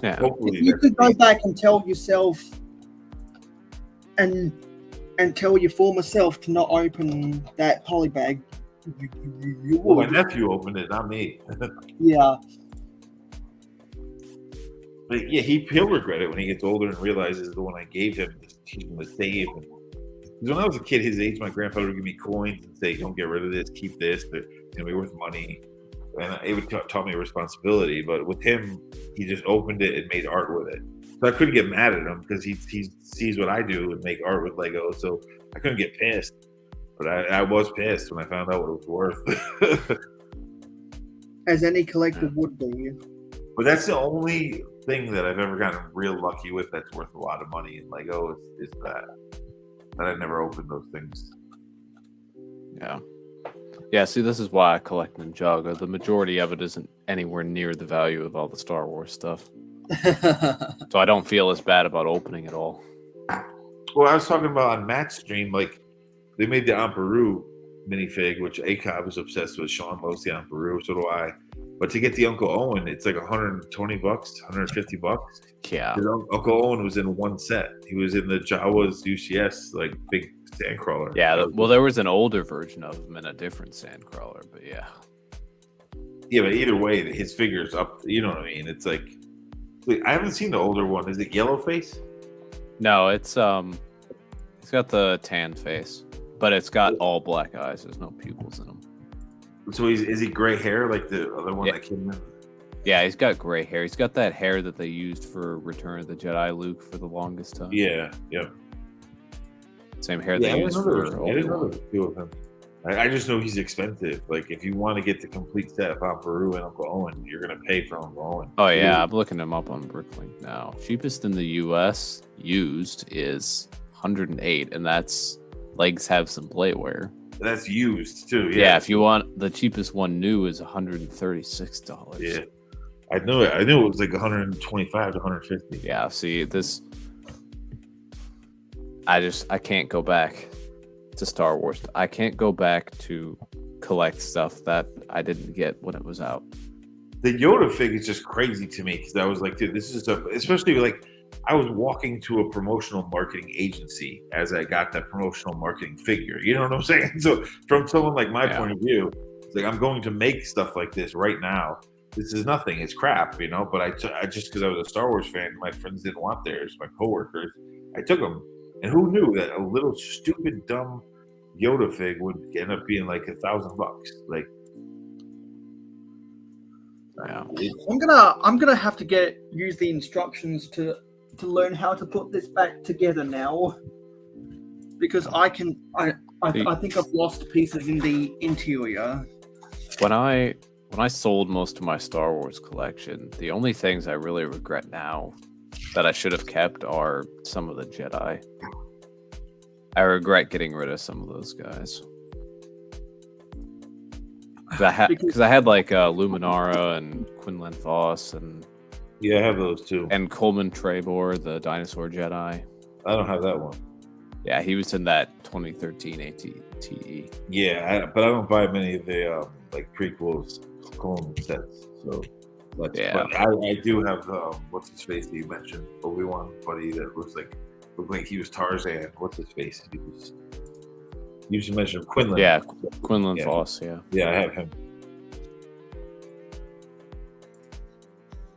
Yeah. hopefully If you could go back and tell yourself and tell your former self to not open that polybag, you well, my would. nephew opened it, not me. Yeah. But yeah, he'll regret it when he gets older and realizes the one I gave him to teach him to save. Because when I was a kid his age, my grandfather would give me coins and say, "Don't get rid of this, keep this. It's gonna be worth money." And it would taught me responsibility. But with him, he just opened it and made art with it. So I couldn't get mad at him because he sees what I do and make art with Lego. So I couldn't get pissed. But I was pissed when I found out what it was worth. As any collector would be. But that's the only thing that I've ever gotten real lucky with that's worth a lot of money in Lego is that I never opened those things. Yeah. Yeah, see, this is why I collect Ninjago. The majority of it isn't anywhere near the value of all the Star Wars stuff. So I don't feel as bad about opening it all. Well, I was talking about on Matt's stream, like, they made the Emperor minifig, which ACOB is obsessed with. Sean loves the Emperor, so do I. But to get the Uncle Owen, it's like $120, $150. Yeah. Uncle Owen was in one set. He was in the Jawas UCS, like, big sandcrawler. Yeah, well, there was an older version of him and a different sandcrawler, but yeah. Yeah, but either way, his figure's up. You know what I mean? It's like, I haven't seen the older one. Is it Yellowface? No, it's got the tan face, but it's got all black eyes. There's no pupils in him. So is he gray hair like the other one that came in? Yeah, he's got gray hair. He's got that hair that they used for Return of the Jedi Luke for the longest time. Yeah. Same hair they used for I didn't know Obi-Wan. there was 2 of him. I just know he's expensive. Like, if you want to get the complete set of Peru and Uncle Owen, you're going to pay for Uncle Owen. Oh, yeah, I'm looking him up on Bricklink now. Cheapest in the US used is $108, and that's legs have some playwear. That's used, too. Yeah, if you want the cheapest one new is $136. Yeah. I knew it. I knew it was like 125 to 150. Yeah, see, this... I can't go back to Star Wars. I can't go back to collect stuff that I didn't get when it was out. The Yoda fig is just crazy to me because I was like, dude, this is especially like I was walking to a promotional marketing agency as I got that promotional marketing figure. You know what I'm saying? So from someone like my point of view, it's like I'm going to make stuff like this right now. This is nothing. It's crap, you know. But I just because I was a Star Wars fan, my friends didn't want theirs. My coworkers, I took them. And who knew that a little stupid, dumb Yoda fig would end up being like $1,000? Like, Yeah. I'm gonna have to use the instructions to learn how to put this back together now, because I think I've lost pieces in the interior. When I sold most of my Star Wars collection, the only things I really regret now that I should have kept are some of the Jedi. I regret getting rid of some of those guys. Because I had like Luminara and Quinlan Voss and yeah, I have those too. And Coleman Trebor, the dinosaur Jedi. I don't have that one. Yeah, he was in that 2013 ATTE. Yeah, but I don't buy many of the like prequels clone sets. So but I do have what's his face that you mentioned, Obi-Wan buddy that looked like he was Tarzan. What's his face? You should mention Quinlan. Yeah, Quinlan Voss. Yeah. Yeah, I have him.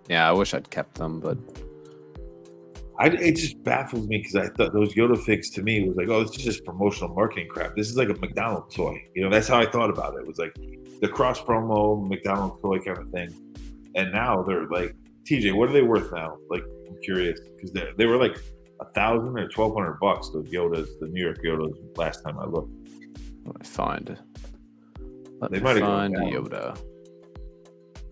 Yeah, I wish I'd kept them, but it just baffles me because I thought those Yoda figs to me was like, oh, this is just promotional marketing crap. This is like a McDonald's toy. You know, that's how I thought about it. It was like the cross promo McDonald's toy kind of thing. And now they're like, TJ, what are they worth now? Like, I'm curious because they were like $1,000 or $1,200. Those Yodas, the New York Yodas. Last time I looked, let me find Yoda.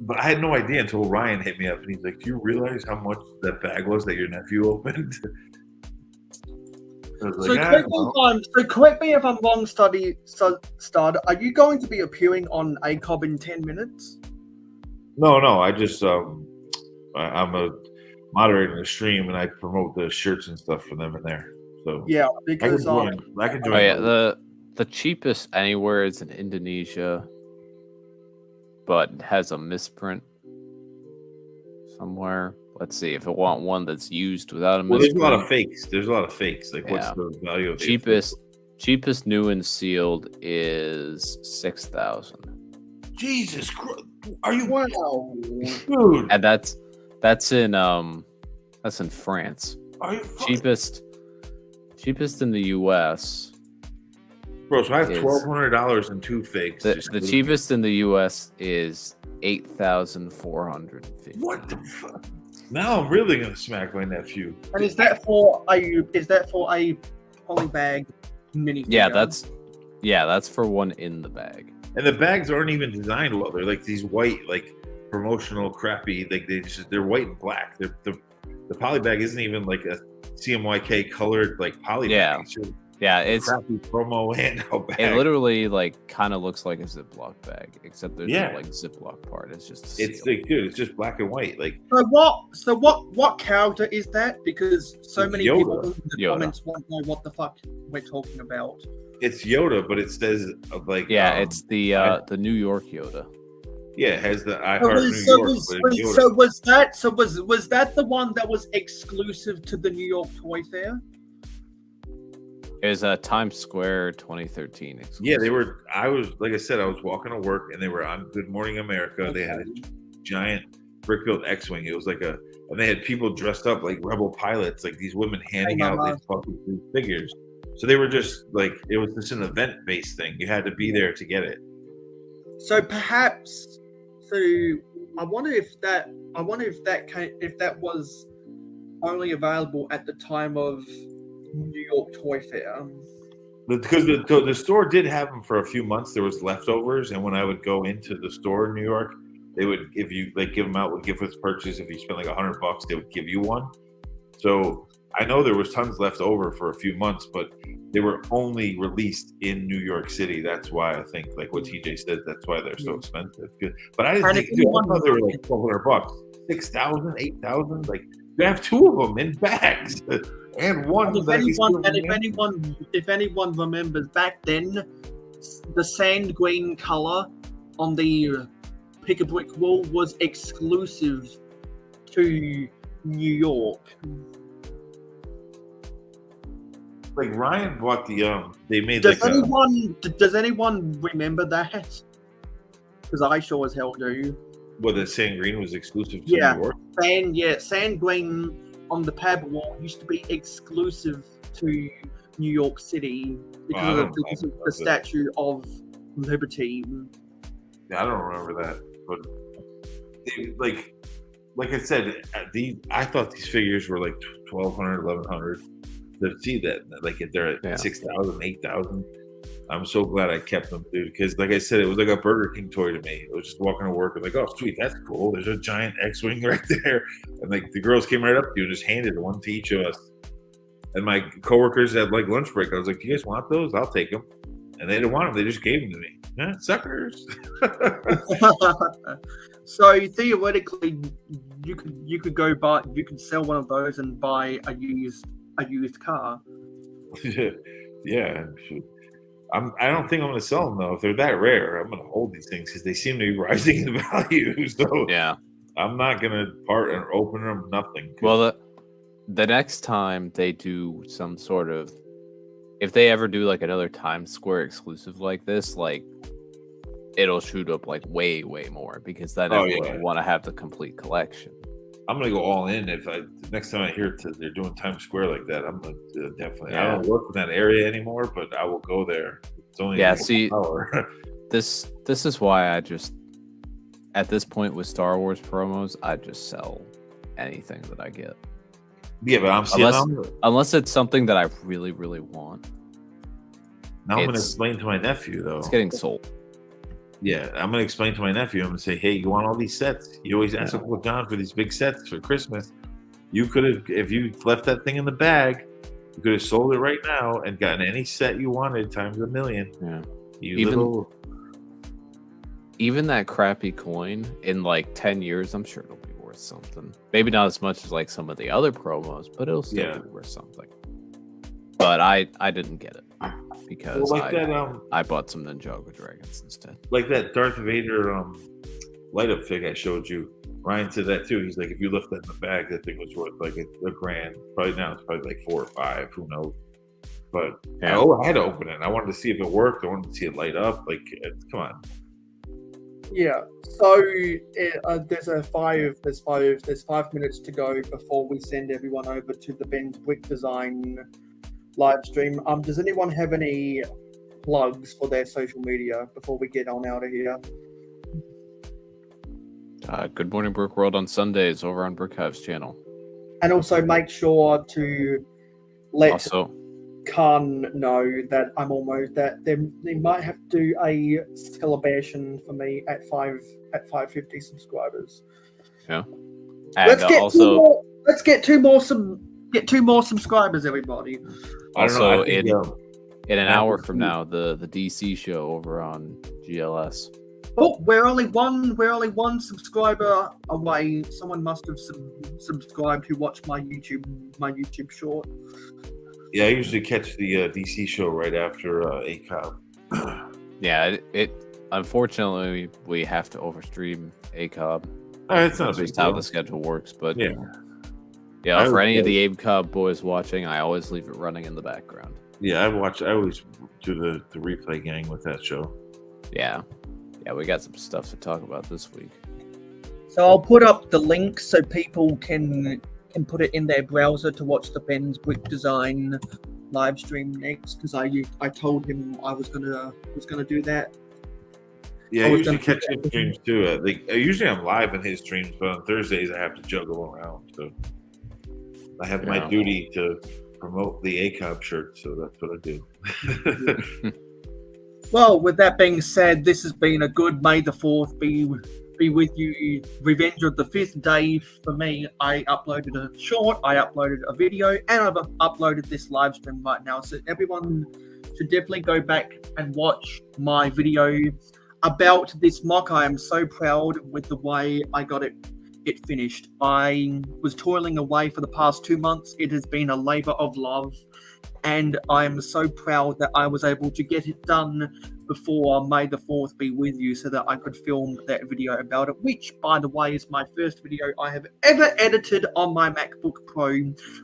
But I had no idea until Ryan hit me up and he's like, "Do you realize how much that bag was that your nephew opened?" I was So, like, "Ah, correct me if I'm wrong, Stud. Are you going to be appearing on ACOB in 10 minutes? no. I just I'm a moderator in the stream and I promote the shirts and stuff for them in there. So Yeah, I can because join. I can join. Oh yeah, the cheapest anywhere is in Indonesia, but it has a misprint somewhere. Let's see if I want one that's used without a Well, misprint. there's a lot of fakes. There's a lot of fakes. Like, what's Yeah. the value of the cheapest new and sealed is 6,000, Jesus Christ! Are you wow. dude? and that's in France. Are you Cheapest in the U.S. bro? So I have is- $1,200 in two fakes. The cheapest in the U.S. is 8,450. What the fuck? Now I'm really gonna smack my nephew. And is that for a polybag mini? Yeah, that's for one in the bag. And the bags aren't even designed well. They're like these white, like promotional crappy. Like they're white and black. The poly bag isn't even like a CMYK colored like poly Yeah. bag. It's just Yeah, a it's crappy promo handheld bag. it literally like kind of looks like a Ziploc bag, except there's Yeah. no like Ziploc part. It's just It's sealed. like, dude, it's just black and white. Like, So what character is that? Because so It's many Yoda. people in the Yoda. comments want to know what the fuck we're talking about. it's Yoda, but it says like, Yeah, it's the New York Yoda. yeah, it has the I So Heart New was, York. but it's Yoda. was that the one that was exclusive to the New York Toy Fair? It was a Times Square 2013 exclusive. Yeah, they were. I was like I said, I was walking to work, and they were on Good Morning America. They had a giant brick-built X-wing. It was like and they had people dressed up like rebel pilots, like these women handing Hey, out Mama. these fucking figures. So they were just like, it was just an event-based thing. You had to be there to get it. So perhaps, I wonder if that was only available at the time of New York Toy Fair. Because the store did have them for a few months. There was leftovers, and when I would go into the store in New York, they would give them out with gift with purchase. If you spent like $100, they would give you one. So I know there was tons left over for a few months, but they were only released in New York City. That's why I think, like what TJ said, that's why they're so expensive. But I didn't And think if you I thought they were like $1,200, 6,000, 8,000. Like you have two of them in bags. And one. And if anyone remembers back then, the sand green color on the pick a brick wall was exclusive to New York. Like Ryan bought the they made Does like anyone remember that? Because I sure as hell do. the sand green was exclusive to Yeah. New York. Sand green on the pad wall used to be exclusive to New York City because of the Statue of Liberty. Yeah, I don't remember that, but like I said, I thought these figures were like 1,200, 1,100. To see that, like if they're at 6,000, 8,000, I'm so glad I kept them, dude. Because like I said, it was like a Burger King toy to me. I was just walking to work and like, oh sweet, that's cool. There's a giant X-wing right there, and like the girls came right up to you and just handed one to each of us. And my coworkers had like lunch break. I was like, "Do you guys want those? I'll take them." And they didn't want them. They just gave them to me. Suckers. So theoretically, you could sell one of those and buy a used car. Yeah. I don't think I'm going to sell them though. If they're that rare, I'm going to hold these things because they seem to be rising in value. So Yeah. I'm not going to part and open them. Nothing. Well, the next time they do some sort of, if they ever do like another Times Square exclusive like this, like it'll shoot up like way more because then everyone will want to have the complete collection. I'm gonna go all in. The next time I hear they're doing Times Square like that, I'm gonna definitely. Yeah. I don't work in that area anymore, but I will go there. It's only see, this is why I just at this point with Star Wars promos, I just sell anything that I get. Yeah, but unless it's something that I really want. Now I'm gonna explain to my nephew though. It's getting sold. Yeah, I'm gonna explain to my nephew. I'm gonna say, "Hey, you want all these sets? You always ask Uncle John for these big sets for Christmas. You could have, if you left that thing in the bag, you could have sold it right now and gotten any set you wanted times a million." Yeah. You Even- little. Even that crappy coin in like 10 years, I'm sure it'll be worth something. Maybe not as much as like some of the other promos, but it'll still be worth something. But I didn't get it because I bought some Ninjago dragons instead. Like that Darth Vader light up fig I showed you. Ryan said that too. He's like, if you left that in the bag, that thing was worth like a grand. Probably now it's probably like 4 or 5. Who knows? But I had to open it. I wanted to see if it worked. I wanted to see it light up. Like, come on. Yeah. So there's 5 minutes to go before we send everyone over to the Ben's Brick Design live stream. Does anyone have any plugs for their social media before we get on out of here? Good Morning Brook World on Sundays over on Brookhive's channel. And also make sure to let Khan know that I'm almost that they might have to do a celebration for me at 550 subscribers. Yeah. And let's get two more subscribers, everybody. Also, in an hour from now, the DC show over on GLS. Oh, we're only one subscriber away. Someone must have subscribed who watched my YouTube short. Yeah, I usually catch the DC show right after ACOB. Yeah, it unfortunately we have to overstream ACOB. It's not just how the schedule works, but yeah. For any of the ACOB boys watching, I always leave it running in the background. Yeah, I always do the replay gang with that show. Yeah, we got some stuff to talk about this week. So I'll put up the link so people can put it in their browser to watch the Ben's Brick Design live stream next, because I told him I was gonna do that. Yeah, I usually catch his streams too. Usually I'm live in his streams, but on Thursdays I have to juggle around. So I have my duty to promote the ACOB shirt, so that's what I do. Well, with that being said, this has been a good May the 4th be with you. Revenge of the 5th day for me. I uploaded a short, I uploaded a video, and I've uploaded this live stream right now. So everyone should definitely go back and watch my video about this mock. I am so proud with the way I got it finished. I was toiling away for the past 2 months. It has been a labor of love, and I am so proud that I was able to get it done before May the 4th be with you, so that I could film that video about it, which, by the way, is my first video I have ever edited on my MacBook Pro,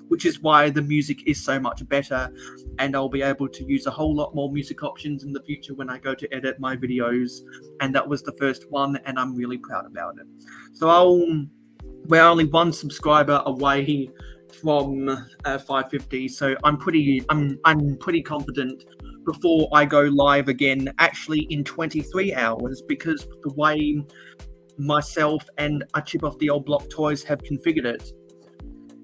which is why the music is so much better, and I'll be able to use a whole lot more music options in the future when I go to edit my videos, and that was the first one, and I'm really proud about it. So we're only one subscriber away from 550, so I'm pretty confident before I go live again, actually in 23 hours, because the way myself and a chip off the old block toys have configured it,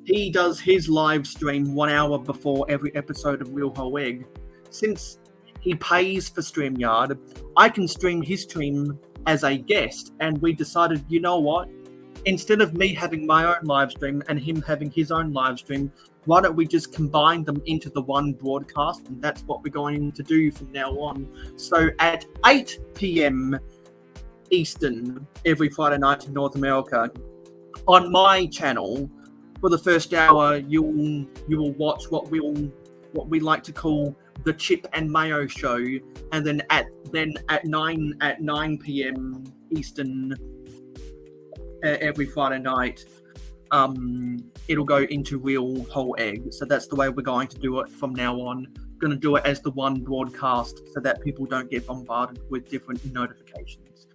he does his live stream 1 hour before every episode of Real Whole Egg. Since he pays for StreamYard, I can stream his stream as a guest, and we decided, you know what? Instead of me having my own live stream and him having his own live stream, why don't we just combine them into the one broadcast? And that's what we're going to do from now on. So at 8 p.m. Eastern every Friday night in North America, on my channel, for the first hour, you will watch what we like to call the Chip and Mayo Show, and then at 9 p.m. Eastern every Friday night, it'll go into Real Whole Egg. So that's the way we're going to do it from now on. Going to do it as the one broadcast so that people don't get bombarded with different notifications.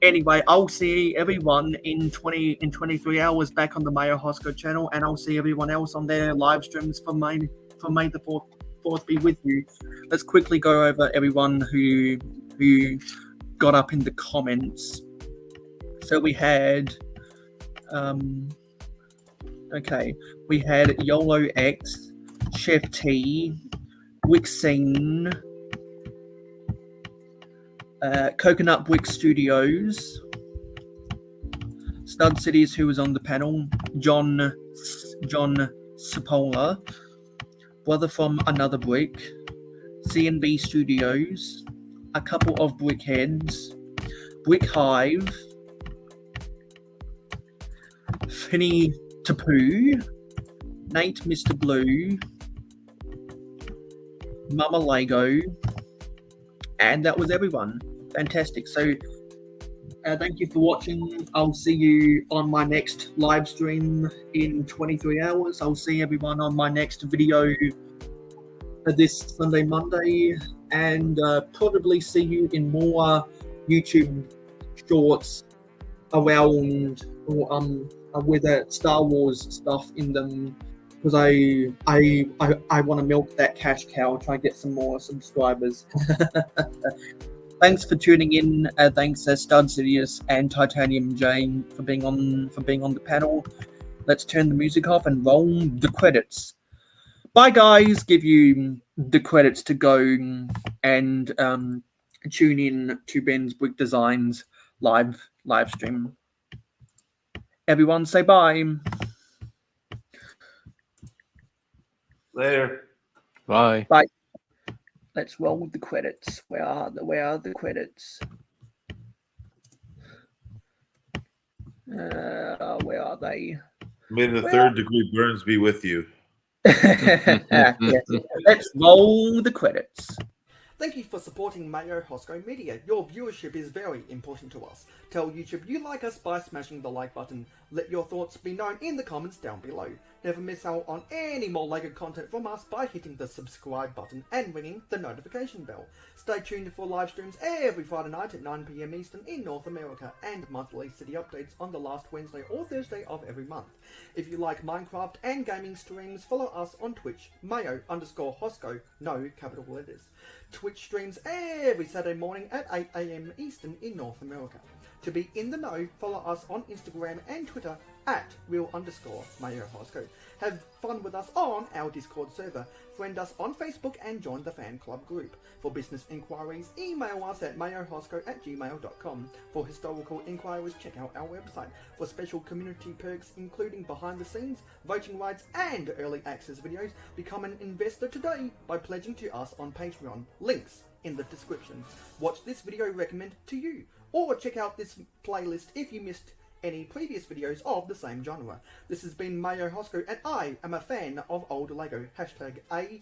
Anyway, I'll see everyone in 23 hours back on the mayohosko channel, and I'll see everyone else on their live streams for May the 4th be with you. Let's quickly go over everyone who got up in the comments. So we had we had YOLO X, Chef T, Wixine, Coconut Brick Studios, Stud Cities, who was on the panel, John Sapola, Brother from Another Brick, C&B Studios, a couple of Brickheads, Brick Hive, Finny Tapu, Nate Mr. Blue, Mama Lego, and that was everyone. Fantastic. So thank you for watching. I'll see you on my next live stream in 23 hours. I'll see everyone on my next video this Sunday, Monday, and probably see you in more YouTube shorts around with Star Wars stuff in them, because I want to milk that cash cow, try and get some more subscribers. Thanks for tuning in. Thanks Stud Sidious and Titanium Jane for being on the panel. Let's turn the music off and roll the credits. Bye guys. Give you the credits to go and tune in to Ben's Brick Designs live stream. Everyone say bye. Later. Bye. Bye. Let's roll with the credits. Where are the credits? Where are they? May the third degree burns be with you. Yes. Let's roll the credits. Thank you for supporting mayohosko Media. Your viewership is very important to us. Tell YouTube you like us by smashing the like button. Let your thoughts be known in the comments down below. Never miss out on any more LEGO content from us by hitting the subscribe button and ringing the notification bell. Stay tuned for live streams every Friday night at 9 PM Eastern in North America, and monthly city updates on the last Wednesday or Thursday of every month. If you like Minecraft and gaming streams, follow us on Twitch, mayo_hosko, no capital letters. Twitch streams every Saturday morning at 8 AM Eastern in North America. To be in the know, follow us on Instagram and Twitter at real_mayohosko. Have fun with us on our Discord server. Friend us on Facebook and join the fan club group. For business inquiries, email us at mayohosko@gmail.com. For historical inquiries, check out our website. For special community perks, including behind the scenes, voting rights, and early access videos, become an investor today by pledging to us on Patreon. Links in the description. Watch this video recommended to you, or check out this playlist if you missed any previous videos of the same genre. This has been mayohosko, and I am a fan of old LEGO. #AFOOL.